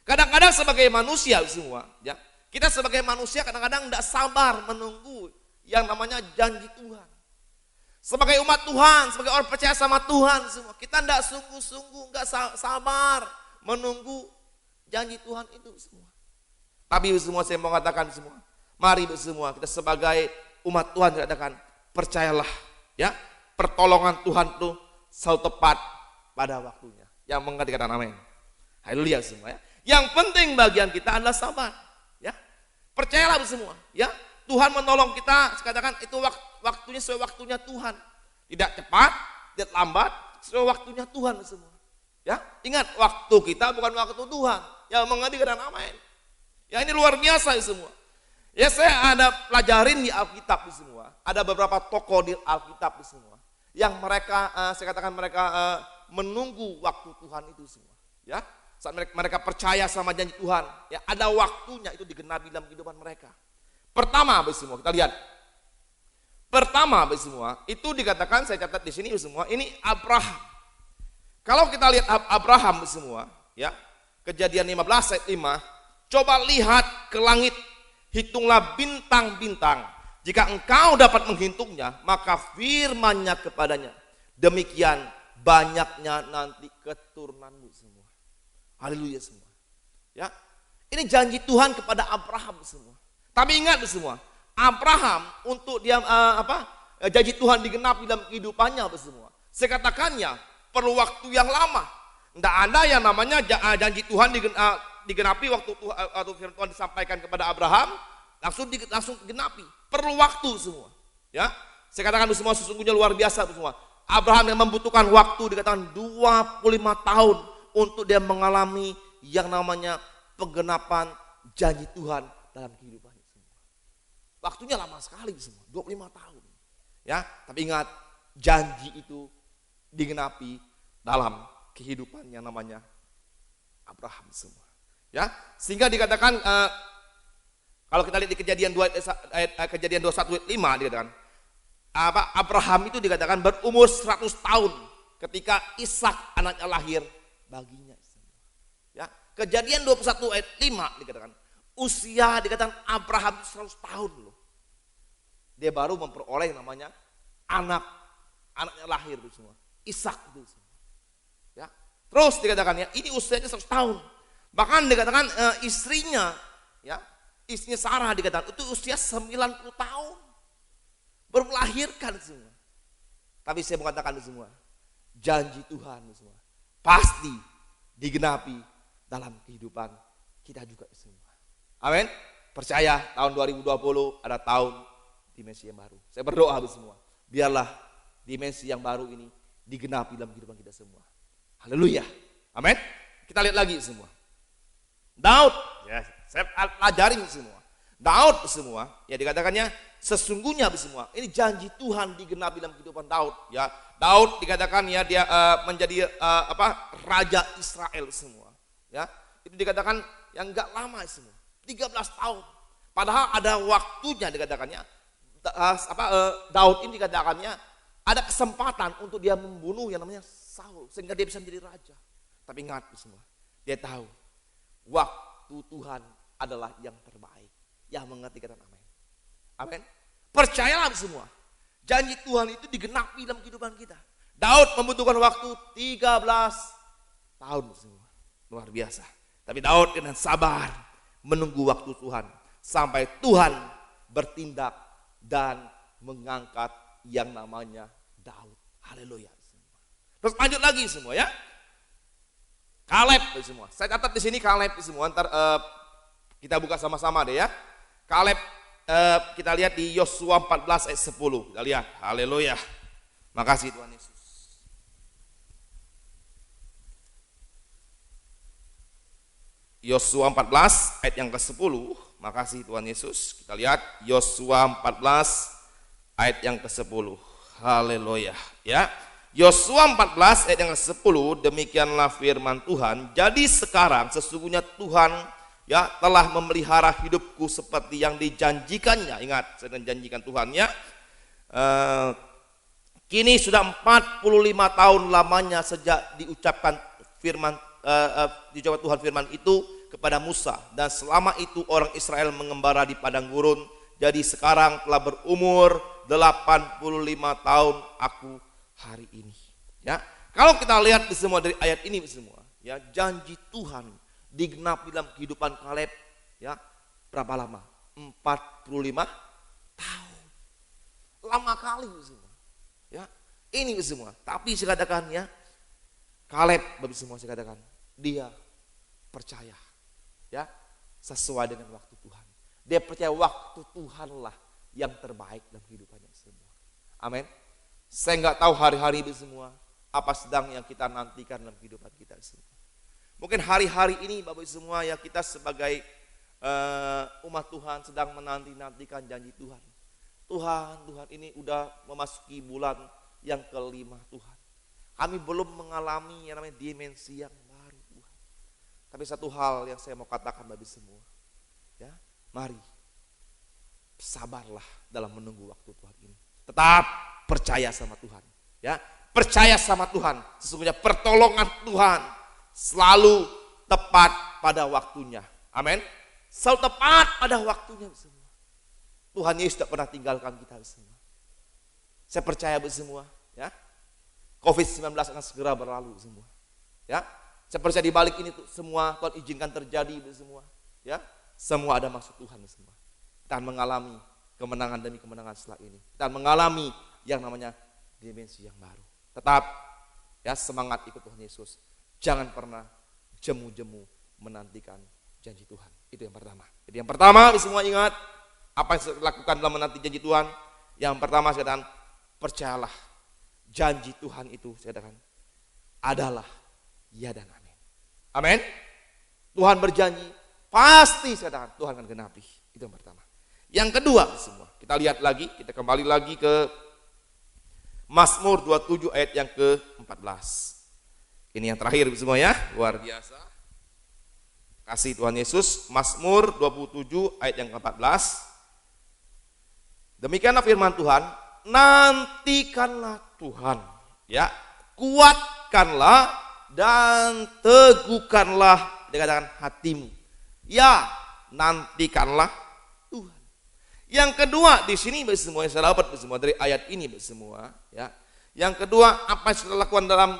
Kadang-kadang sebagai manusia semua, ya, kita sebagai manusia kadang-kadang tidak sabar menunggu yang namanya janji Tuhan. Sebagai umat Tuhan, sebagai orang percaya sama Tuhan semua, kita tidak sungguh-sungguh, nggak sabar menunggu janji Tuhan itu semua. Tapi semua saya mau katakan semua, mari semua kita sebagai umat Tuhan katakan, percayalah, ya, pertolongan Tuhan itu selalu tepat pada waktunya. Yang mengerti kata amin. Haleluya semua, ya. Yang penting bagian kita adalah sabar, ya. Percayalah semua, ya. Tuhan menolong kita, katakan itu waktunya sesuai waktunya Tuhan. Tidak cepat, tidak lambat, sesuai waktunya Tuhan semua. Ya, ingat waktu kita bukan waktu Tuhan. Ya, mengerti kata amin. Ya, ini luar biasa semua. Ya, saya ada pelajarin di Alkitab semua. Ada beberapa tokoh di Alkitab semua yang mereka saya katakan mereka menunggu waktu Tuhan itu semua. Ya, saat mereka percaya sama janji Tuhan, ya ada waktunya itu digenapi dalam kehidupan mereka. Pertama semua kita lihat. Pertama semua itu dikatakan, saya catat di sini semua, ini Abraham. Kalau kita lihat Abraham semua, ya, Kejadian 15 ayat 5, coba lihat ke langit, hitunglah bintang-bintang. Jika engkau dapat menghitungnya, maka firman-Nya kepadanya, demikian banyaknya nanti keturunanmu semua. Haleluya semua. Ya, ini janji Tuhan kepada Abraham semua. Tapi ingat semua, Abraham untuk dia janji Tuhan digenapi dalam kehidupannya semua. Saya katakannya perlu waktu yang lama. Tidak ada yang namanya janji Tuhan digenapi waktu firman Tuhan disampaikan kepada Abraham langsung digenapi. Perlu waktu semua. Ya, saya katakan semua sesungguhnya luar biasa semua. Abraham yang membutuhkan waktu dikatakan 25 tahun untuk dia mengalami yang namanya penggenapan janji Tuhan dalam kehidupannya semua. Waktunya lama sekali semua, 25 tahun. Ya, tapi ingat janji itu digenapi dalam kehidupan yang namanya Abraham semua. Ya, sehingga dikatakan kalau kita lihat di Kejadian 21 ayat 5 dikatakan Abraham itu dikatakan berumur 100 tahun ketika Ishak anaknya lahir baginya. Ya, Kejadian 21 ayat 5 dikatakan usia dikatakan Abraham 100 tahun loh. Dia baru memperoleh namanya anaknya lahir itu semua. Ishak itu semua. Ya. Terus dikatakan ya ini usianya 100 tahun. Bahkan dikatakan istrinya Sarah dikatakan itu usia 90 tahun. Baru melahirkan semua. Tapi saya mengatakan itu semua. Janji Tuhan itu semua. Pasti digenapi dalam kehidupan kita juga semua. Amin. Percaya tahun 2020 ada tahun dimensi yang baru. Saya berdoa itu semua. Biarlah dimensi yang baru ini digenapi dalam kehidupan kita semua. Haleluya. Amin. Kita lihat lagi semua. Daud, ya, saya pelajarin semua. Daud semua, ya dikatakannya sesungguhnya semua. Ini janji Tuhan digenapi dalam kehidupan Daud. Ya, Daud dikatakan ya dia menjadi raja Israel semua. Ya, itu dikatakan yang enggak lama semua, 13 tahun. Padahal ada waktunya dikatakannya. Daud ini dikatakannya ada kesempatan untuk dia membunuh yang namanya Saul sehingga dia bisa menjadi raja. Tapi ingat semua, dia tahu waktu Tuhan adalah yang terbaik. Yang mengerti kata amin. Amin. Percayalah semua. Janji Tuhan itu digenapi dalam kehidupan kita. Daud membutuhkan waktu 13 tahun semua. Luar biasa. Tapi Daud dengan sabar menunggu waktu Tuhan sampai Tuhan bertindak dan mengangkat yang namanya Daud. Haleluya. Terus lanjut lagi semua ya. Kaleb semua. Saya catat di sini Kaleb semua. Ntar kita buka sama-sama deh ya. Kaleb kita lihat di Yosua 14 ayat 10. Kita lihat. Haleluya. Makasih Tuhan Yesus. Yosua 14 ayat yang ke-10. Makasih Tuhan Yesus. Kita lihat Yosua 14 ayat yang ke-10. Haleluya. Ya. Yosua 14 ayat yang ke-10, demikianlah firman Tuhan. Jadi sekarang sesungguhnya Tuhan ya telah memelihara hidupku seperti yang dijanjikannya. Ingat, saya janjikan Tuhan ya. Kini sudah 45 tahun lamanya sejak diucapkan firman diucapkan Tuhan firman itu kepada Musa, dan selama itu orang Israel mengembara di padang gurun. Jadi sekarang telah berumur 85 tahun aku hari ini. Ya, kalau kita lihat semua dari ayat ini semua, ya janji Tuhan digenapi dalam kehidupan Kaleb, ya berapa lama? 45 tahun. Lama kali semua. Ya, ini semua. Tapi saya katakan ya, Kaleb bagi semua saya katakan dia percaya, ya sesuai dengan waktu Tuhan. Dia percaya waktu Tuhanlah yang terbaik dalam kehidupannya semua. Amin. Saya nggak tahu hari-hari ini semua apa sedang yang kita nantikan dalam kehidupan kita semua. Mungkin hari-hari ini Bapak Ibu semua ya kita sebagai umat Tuhan sedang menanti-nantikan janji Tuhan. Tuhan ini udah memasuki bulan yang kelima Tuhan. Kami belum mengalami yang namanya dimensi yang baru Tuhan. Tapi satu hal yang saya mau katakan bagi semua, ya mari sabarlah dalam menunggu waktu Tuhan ini. Tetap percaya sama Tuhan, ya percaya sama Tuhan. Sesungguhnya pertolongan Tuhan selalu tepat pada waktunya. Amin. Selalu tepat pada waktunya semua. Tuhan Yesus tidak pernah tinggalkan kita semua. Saya percaya semua, ya. COVID-19 akan segera berlalu semua. Ya. Saya percaya di balik ini semua Tuhan izinkan terjadi semua, ya. Semua ada maksud Tuhan semua. Kita mengalami kemenangan demi kemenangan setelah ini. Kita mengalami yang namanya dimensi yang baru. Tetap ya semangat ikut Tuhan Yesus. Jangan pernah jemu-jemu menantikan janji Tuhan. Itu yang pertama. Jadi yang pertama semua ingat apa yang saya lakukan dalam menanti janji Tuhan. Yang pertama saya katakan percayalah janji Tuhan itu, saya katakan, adalah ya dan amin. Amin. Tuhan berjanji, pasti saya katakan Tuhan akan genapi. Itu yang pertama. Yang kedua semua, kita lihat lagi, kita kembali lagi ke Mazmur 27 ayat yang ke-14. Ini yang terakhir semua ya, luar biasa. Kasih Tuhan Yesus, Mazmur 27 ayat yang ke-14. Demikianlah firman Tuhan, nantikanlah Tuhan, ya, kuatkanlah dan teguhkanlah, dikatakan hatimu. Ya, nantikanlah Tuhan. Yang kedua di sini bagi semua yang saya dapat semua dari ayat ini bagi semua, ya. Yang kedua, apa yang sudah lakukan dalam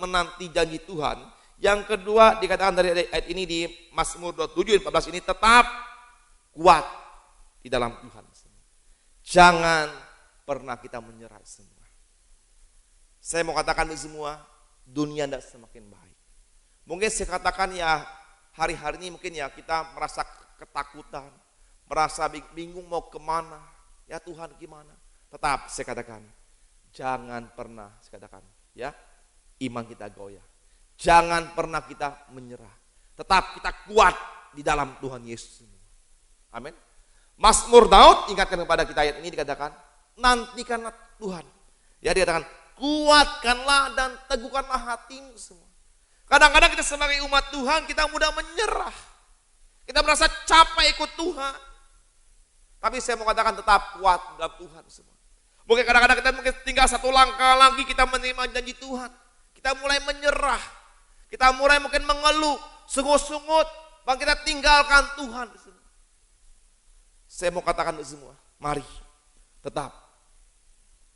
menanti janji Tuhan. Yang kedua dikatakan dari ayat ini di Mazmur 27 ayat 14 ini, tetap kuat di dalam Tuhan. Jangan pernah kita menyerah semua. Saya mau katakan di semua, dunia tidak semakin baik. Mungkin saya katakan ya, hari-hari ini mungkin ya kita merasa ketakutan, merasa bingung mau kemana, ya Tuhan gimana. Tetap saya katakan, jangan pernah saya katakan ya, iman kita goyah. Jangan pernah kita menyerah. Tetap kita kuat di dalam Tuhan Yesus. Amin. Mazmur Daud ingatkan kepada kita ayat ini, dikatakan nantikanlah Tuhan. Ya, dikatakan kuatkanlah dan teguhkanlah hatimu semua. Kadang-kadang kita sebagai umat Tuhan kita mudah menyerah. Kita merasa capek ikut Tuhan. Tapi saya mau katakan tetap kuat dalam Tuhan semua. Mungkin kadang-kadang kita mungkin tinggal satu langkah lagi kita menerima janji Tuhan. Kita mulai menyerah. Kita mulai mungkin mengeluh, sungut-sungut, bang kita tinggalkan Tuhan. Saya mau katakan untuk semua, mari tetap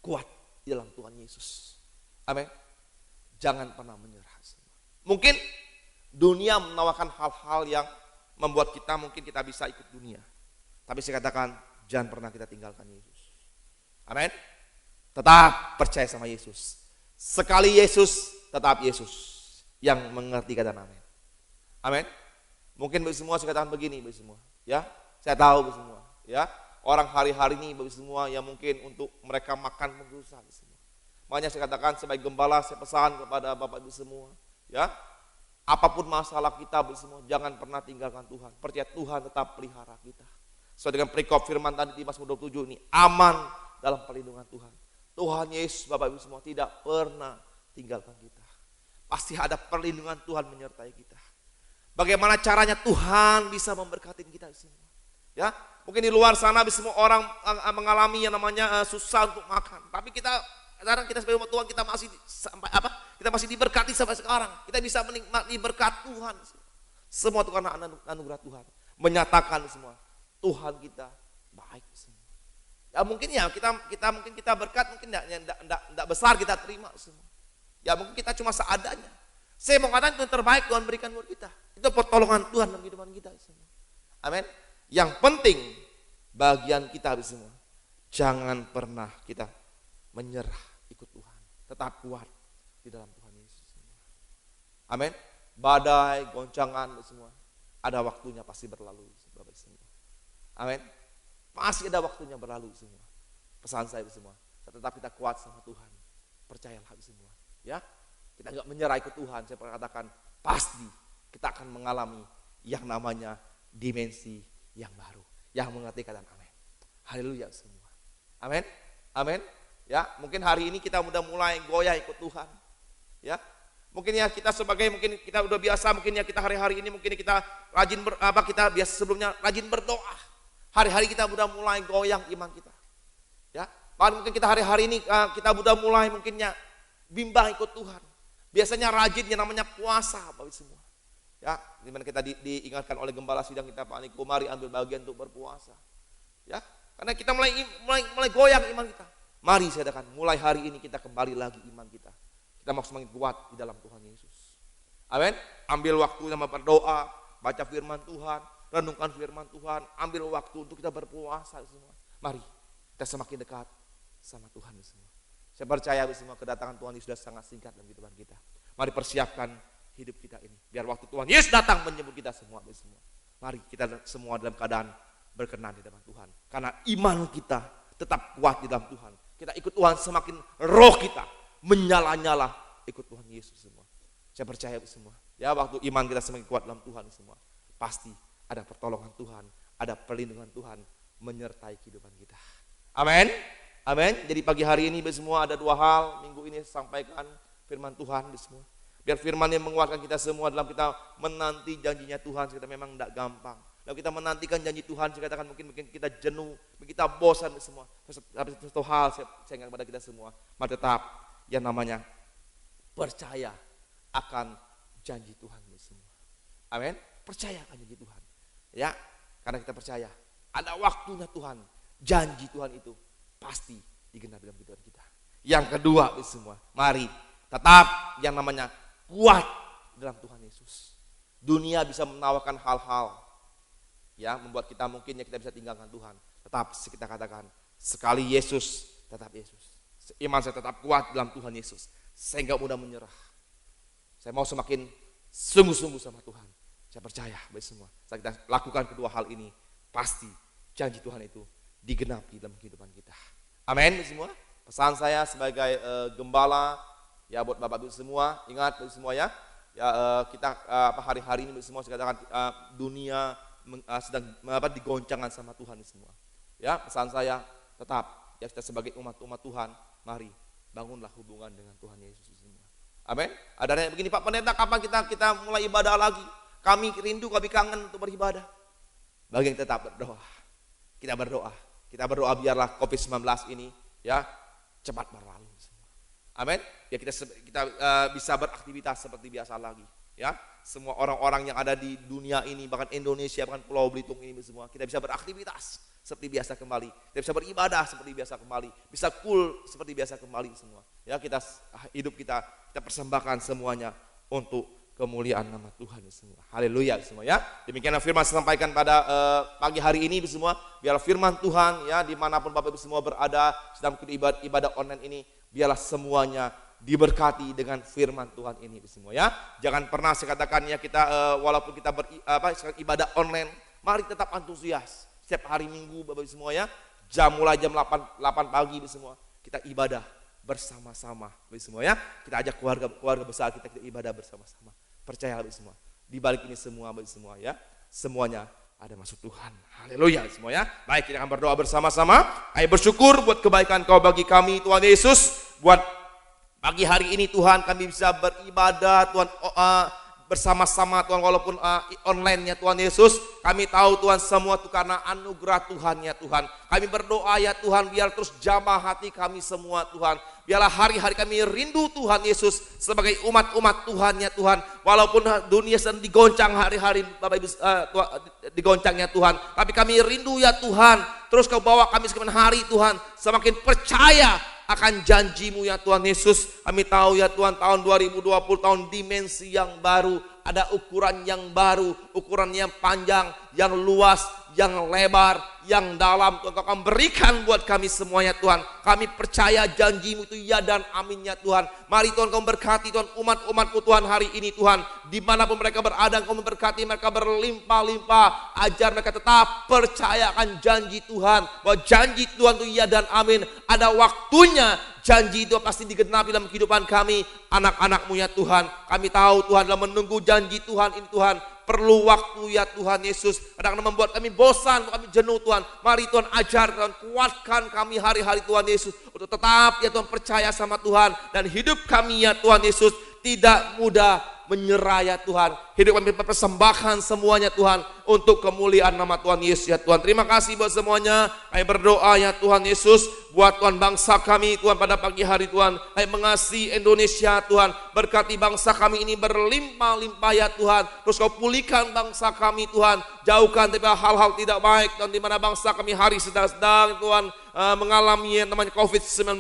kuat di dalam Tuhan Yesus. Amin. Jangan pernah menyerah. Mungkin dunia menawarkan hal-hal yang membuat kita mungkin kita bisa ikut dunia. Tapi saya katakan jangan pernah kita tinggalkan Yesus. Amin. Tetap percaya sama Yesus. Sekali Yesus, tetap Yesus yang mengerti kata amin. Amin. Mungkin bagi semua saya katakan begini bagi semua, ya. Saya tahu bagi semua, ya. Orang hari-hari ini bagi semua yang mungkin untuk mereka makan susah bagi semua. Makanya saya katakan sebagai gembala saya pesan kepada Bapak Ibu semua, ya. Apapun masalah kita bagi semua, jangan pernah tinggalkan Tuhan. Percaya Tuhan tetap pelihara kita. Sesuai dengan perikop firman tadi di Mazmur 27 ini, aman dalam perlindungan Tuhan. Tuhan Yesus Bapak Ibu semua tidak pernah tinggalkan kita. Pasti ada perlindungan Tuhan menyertai kita. Bagaimana caranya Tuhan bisa memberkati kita semua? Ya, mungkin di luar sana semua orang mengalami yang namanya susah untuk makan. Tapi sekarang kita sebagai umat Tuhan kita masih sampai Kita masih diberkati sampai sekarang. Kita bisa menikmati berkat Tuhan. Semua Tuhan anugerah Tuhan menyatakan semua Tuhan kita baik semua. Ya mungkin ya kita berkat mungkin enggak besar kita terima semua. Ya mungkin kita cuma seadanya. Saya mau katakan itu yang terbaik Tuhan berikan buat kita. Itu pertolongan Tuhan dalam kehidupan kita semua. Amin. Yang penting bagian kita semua. Jangan pernah kita menyerah ikut Tuhan. Tetap kuat di dalam Tuhan Yesus. Amin. Badai, goncangan semua. Ada waktunya pasti berlalu. Bapak semua. Amin. Pasti ada waktunya berlalu semua. Pesan saya semua. Tetap kita kuat sama Tuhan. Percayalah semua. Ya, kita nggak menyerah ikut Tuhan. Saya pernah katakan pasti kita akan mengalami yang namanya dimensi yang baru, yang mengerti kata amin. Haleluya semua. Amin, amin. Ya, mungkin hari ini kita udah mulai goyah ikut Tuhan. Ya, mungkin ya kita mungkin kita udah biasa, mungkin ya kita hari-hari ini mungkin kita rajin kita biasa sebelumnya rajin berdoa. Hari-hari kita udah mulai goyang iman kita. Ya, bahkan mungkin kita hari-hari ini kita udah mulai mungkinnya bimbang ikut Tuhan. Biasanya rajin yang namanya puasa Bapak semua. Ya, dimana kita diingatkan oleh gembala sidang kita Pak Niko, mari ambil bagian untuk berpuasa. Ya, karena kita mulai goyang iman kita. Mari saya katakan, mulai hari ini kita kembali lagi iman kita. Kita mau semakin kuat di dalam Tuhan Yesus. Amin. Ambil waktu sama berdoa, baca firman Tuhan, renungkan firman Tuhan, ambil waktu untuk kita berpuasa semua. Mari kita semakin dekat sama Tuhan semua. Saya percaya semua kedatangan Tuhan Yesus sudah sangat singkat dalam kehidupan kita. Mari persiapkan hidup kita ini. Biar waktu Tuhan Yesus datang menyebut kita semua. Mari kita semua dalam keadaan berkenan di depan Tuhan. Karena iman kita tetap kuat di dalam Tuhan. Kita ikut Tuhan semakin roh kita menyala-nyala ikut Tuhan Yesus semua. Saya percaya semua. Ya, waktu iman kita semakin kuat dalam Tuhan semua, pasti ada pertolongan Tuhan, ada perlindungan Tuhan menyertai kehidupan kita. Amin. Amin. Jadi pagi hari ini semua ada 2 hal minggu ini sampaikan firman Tuhan semua. Biar firman yang menguatkan kita semua dalam kita menanti janjinya Tuhan. Kita memang tidak gampang. Lalu kita menantikan janji Tuhan, saya katakan mungkin kita jenuh, kita bosan semua. Tapi satu hal saya ingat kepada kita semua, mari tetap yang namanya percaya akan janji Tuhan semua. Amin. Percaya akan janji Tuhan. Ya, karena kita percaya ada waktunya Tuhan, janji Tuhan itu pasti digenapi dalam kehidupan kita. Yang kedua semua, mari tetap yang namanya kuat dalam Tuhan Yesus. Dunia bisa menawarkan hal-hal ya membuat kita mungkin kita bisa tinggalkan Tuhan. Tetap kita katakan sekali Yesus, tetap Yesus. Iman saya tetap kuat dalam Tuhan Yesus. Saya enggak mudah menyerah. Saya mau semakin sungguh-sungguh sama Tuhan. Saya percaya baik semua. Saat kita lakukan kedua hal ini, pasti janji Tuhan itu digenapi dalam kehidupan kita. Amin semua. Pesan saya sebagai gembala ya buat Bapak Ibu semua, ingat Bapak semua ya. Kita hari-hari ini semua saya katakan dunia sedang digoncangkan sama Tuhan semua. Ya, pesan saya tetap ya kita sebagai umat-umat Tuhan, mari bangunlah hubungan dengan Tuhan Yesus semua. Amin. Adanya begini Pak Pendeta, kapan kita mulai ibadah lagi? Kami rindu, kami kangen untuk beribadah. Bagi yang tetap berdoa. Kita berdoa biarlah COVID-19 ini ya cepat berlalu semua. Amin. Ya kita bisa beraktivitas seperti biasa lagi. Ya, semua orang-orang yang ada di dunia ini, bahkan Indonesia, bahkan Pulau Belitung ini semua, kita bisa beraktivitas seperti biasa kembali. Kita bisa beribadah seperti biasa kembali, bisa cool seperti biasa kembali semua. Ya, hidup kita persembahkan semuanya untuk kemuliaan nama Tuhan semua. Haleluya semua ya. Demikianlah firman saya sampaikan pada pagi hari ini semua. Biarlah firman Tuhan ya dimanapun Bapak Ibu semua berada sedang ibadah online ini, biarlah semuanya diberkati dengan firman Tuhan ini semua ya. Jangan pernah saya katakan ya kita walaupun kita ibadah online, mari tetap antusias. Setiap hari Minggu Bapak Ibu semua ya, mulai jam 8 pagi semua kita ibadah bersama-sama Bapak Ibu semua ya. Kita ajak keluarga besar kita ibadah bersama-sama. Percaya Bapak Ibu semua. Di balik ini semua Bapak Ibu semua ya, semuanya ada maksud Tuhan. Haleluya semua ya. Baik, kita akan berdoa bersama-sama. Ayo bersyukur buat kebaikan Kau bagi kami Tuhan Yesus. Buat pagi hari ini Tuhan kami bisa beribadah Tuhan bersama-sama Tuhan walaupun online-nya Tuhan Yesus. Kami tahu Tuhan semua itu karena anugerah Tuhan ya Tuhan. Kami berdoa ya Tuhan biar terus jamah hati kami semua Tuhan. Biarlah hari-hari kami rindu Tuhan Yesus sebagai umat-umat Tuhan ya Tuhan. Walaupun dunia sedang digoncang hari-hari Bapak Ibu digoncangnya Tuhan. Tapi kami rindu ya Tuhan. Terus Kau bawa kami semakin hari Tuhan semakin percaya akan janji-Mu ya Tuhan Yesus. Kami tahu ya Tuhan tahun 2020 tahun dimensi yang baru. Ada ukuran yang baru, ukuran yang panjang, yang luas, yang lebar, yang dalam. Tuhan Kau akan berikan buat kami semuanya Tuhan. Kami percaya janji-Mu itu ya dan aminnya Tuhan. Mari Tuhan Kau berkati Tuhan umat-umat-Mu Tuhan hari ini Tuhan. Dimanapun mereka berada Kau memberkati mereka berlimpah-limpah. Ajar mereka tetap percaya akan janji Tuhan. Bahwa janji Tuhan itu ya dan amin. Ada waktunya janji itu pasti digenapi dalam kehidupan kami, anak-anak-Mu ya Tuhan. Kami tahu Tuhan dalam menunggu janji Tuhan ini Tuhan, perlu waktu ya Tuhan Yesus. Kadang-kadang membuat kami bosan, kami jenuh Tuhan. Mari Tuhan ajar Tuhan, kuatkan kami hari-hari Tuhan Yesus. Untuk tetap ya Tuhan percaya sama Tuhan. Dan hidup kami ya Tuhan Yesus tidak mudah menyerah ya Tuhan. Hidup kami persembahkan semuanya Tuhan untuk kemuliaan nama Tuhan Yesus ya Tuhan. Terima kasih buat semuanya. Kami berdoa ya Tuhan Yesus buat Tuhan bangsa kami Tuhan pada pagi hari Tuhan. Kami mengasihi Indonesia Tuhan. Berkati bangsa kami ini berlimpah-limpah ya Tuhan. Terus Kau pulihkan bangsa kami Tuhan. Jauhkan dari hal-hal tidak baik dan di mana bangsa kami hari sedang Tuhan mengalami yang namanya COVID-19.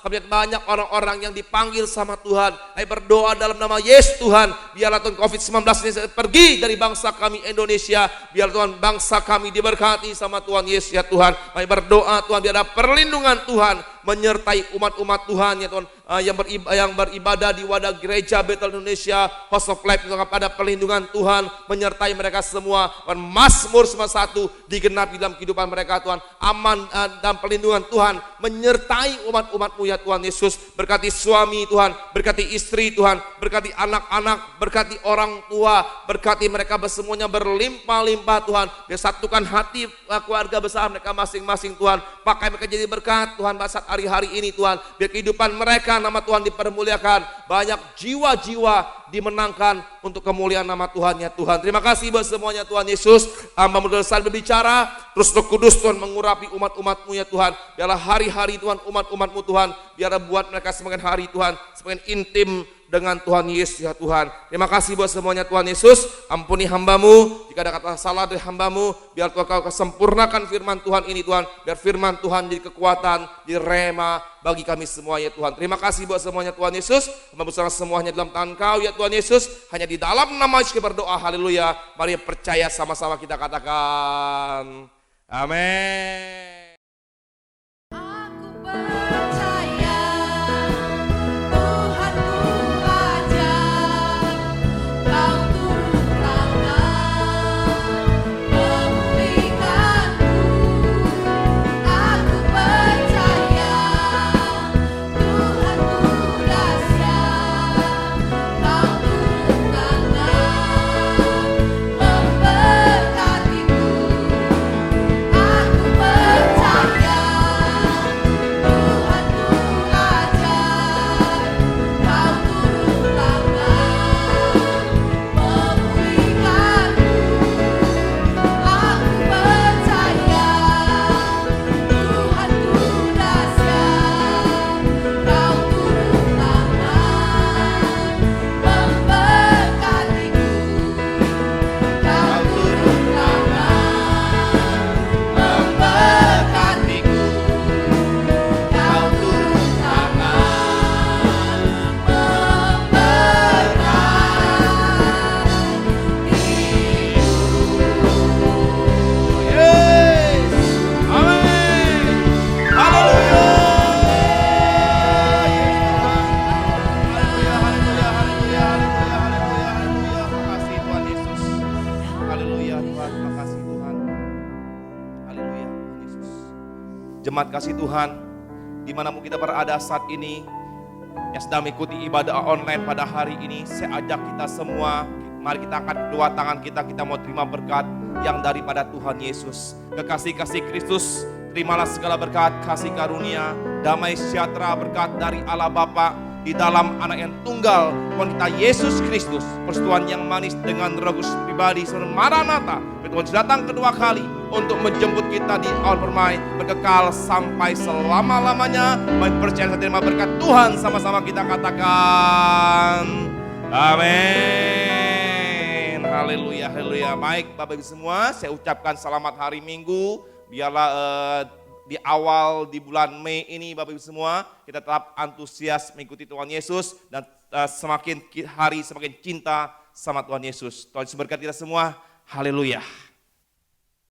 Kami lihat banyak orang-orang yang dipanggil sama Tuhan. Kami berdoa dalam nama Yesus Tuhan. Biarlah Tuhan COVID-19 ini pergi dari bangsa kami Indonesia. Biar Tuhan bangsa kami diberkati sama Tuhan Yesus ya Tuhan. Kami berdoa Tuhan biar ada perlindungan Tuhan menyertai umat-umat Tuhan ya Tuhan. yang beribadah di wadah gereja Betel Indonesia, House of Life, pada perlindungan Tuhan menyertai mereka semua. Dan Mazmur 91 digenapi dalam kehidupan mereka Tuhan. Aman dan perlindungan Tuhan menyertai umat-umat-Mu ya Tuhan Yesus. Berkati suami Tuhan, berkati istri Tuhan, berkati anak-anak, berkati orang tua, berkati mereka semuanya berlimpah-limpah Tuhan. Biar satukan hati keluarga besar mereka masing-masing Tuhan. Pakai mereka jadi berkat Tuhan pada saat hari-hari ini Tuhan. Biar kehidupan mereka nama Tuhan dipermuliakan. Banyak jiwa-jiwa dimenangkan untuk kemuliaan nama Tuhan ya Tuhan. Terima kasih buat semuanya Tuhan Yesus. Hamba-Mu selesai berbicara, terus Roh Kudus Tuhan mengurapi umat-umat-Mu ya Tuhan. Biarlah hari-hari Tuhan umat-umat-Mu Tuhan, biarlah buat mereka semakin hari Tuhan, semakin intim dengan Tuhan Yesus ya Tuhan. Terima kasih buat semuanya Tuhan Yesus. Ampuni hamba-Mu jika ada kata salah dari hamba-Mu. Biar Tuhan Kau kesempurnakan firman Tuhan ini Tuhan. Biar firman Tuhan jadi kekuatan, jadi rema bagi kami semua ya Tuhan. Terima kasih buat semuanya Tuhan Yesus. Hamba berserah semuanya dalam tangan Kau ya Tuhan Yesus. Hanya di dalam nama Yesus kita berdoa. Haleluya. Mari percaya sama-sama kita katakan amin. Aku percaya Tuhanku ajar, Kau turun tangan memulihkanku. Aku percaya Tuhanku dahsyat, Kau turun tangan memberkatiku. Aku percaya Jemaat kasih Tuhan, dimanapun kita berada saat ini, yang sedang mengikuti ibadah online pada hari ini, saya ajak kita semua, mari kita angkat kedua tangan kita mau terima berkat yang daripada Tuhan Yesus. Kekasih-kasih Kristus, terimalah segala berkat, kasih karunia, damai sejahtera berkat dari Allah Bapa di dalam Anak yang tunggal, Tuhan kita Yesus Kristus, persetujuan yang manis dengan Roh Kudus pribadi, sebelum Maranatha, Tuhan datang kedua kali untuk menjemput kita di awan permai, berkekal sampai selama-lamanya. Mari percaya dan terima berkat Tuhan, sama-sama kita katakan amin. Haleluya, haleluya. Baik Bapak Ibu semua, saya ucapkan selamat hari Minggu. Biarlah di awal di bulan Mei ini Bapak Ibu semua, kita tetap antusias mengikuti Tuhan Yesus dan semakin hari semakin cinta sama Tuhan Yesus. Tuhan Yesus berkati kita semua. Haleluya.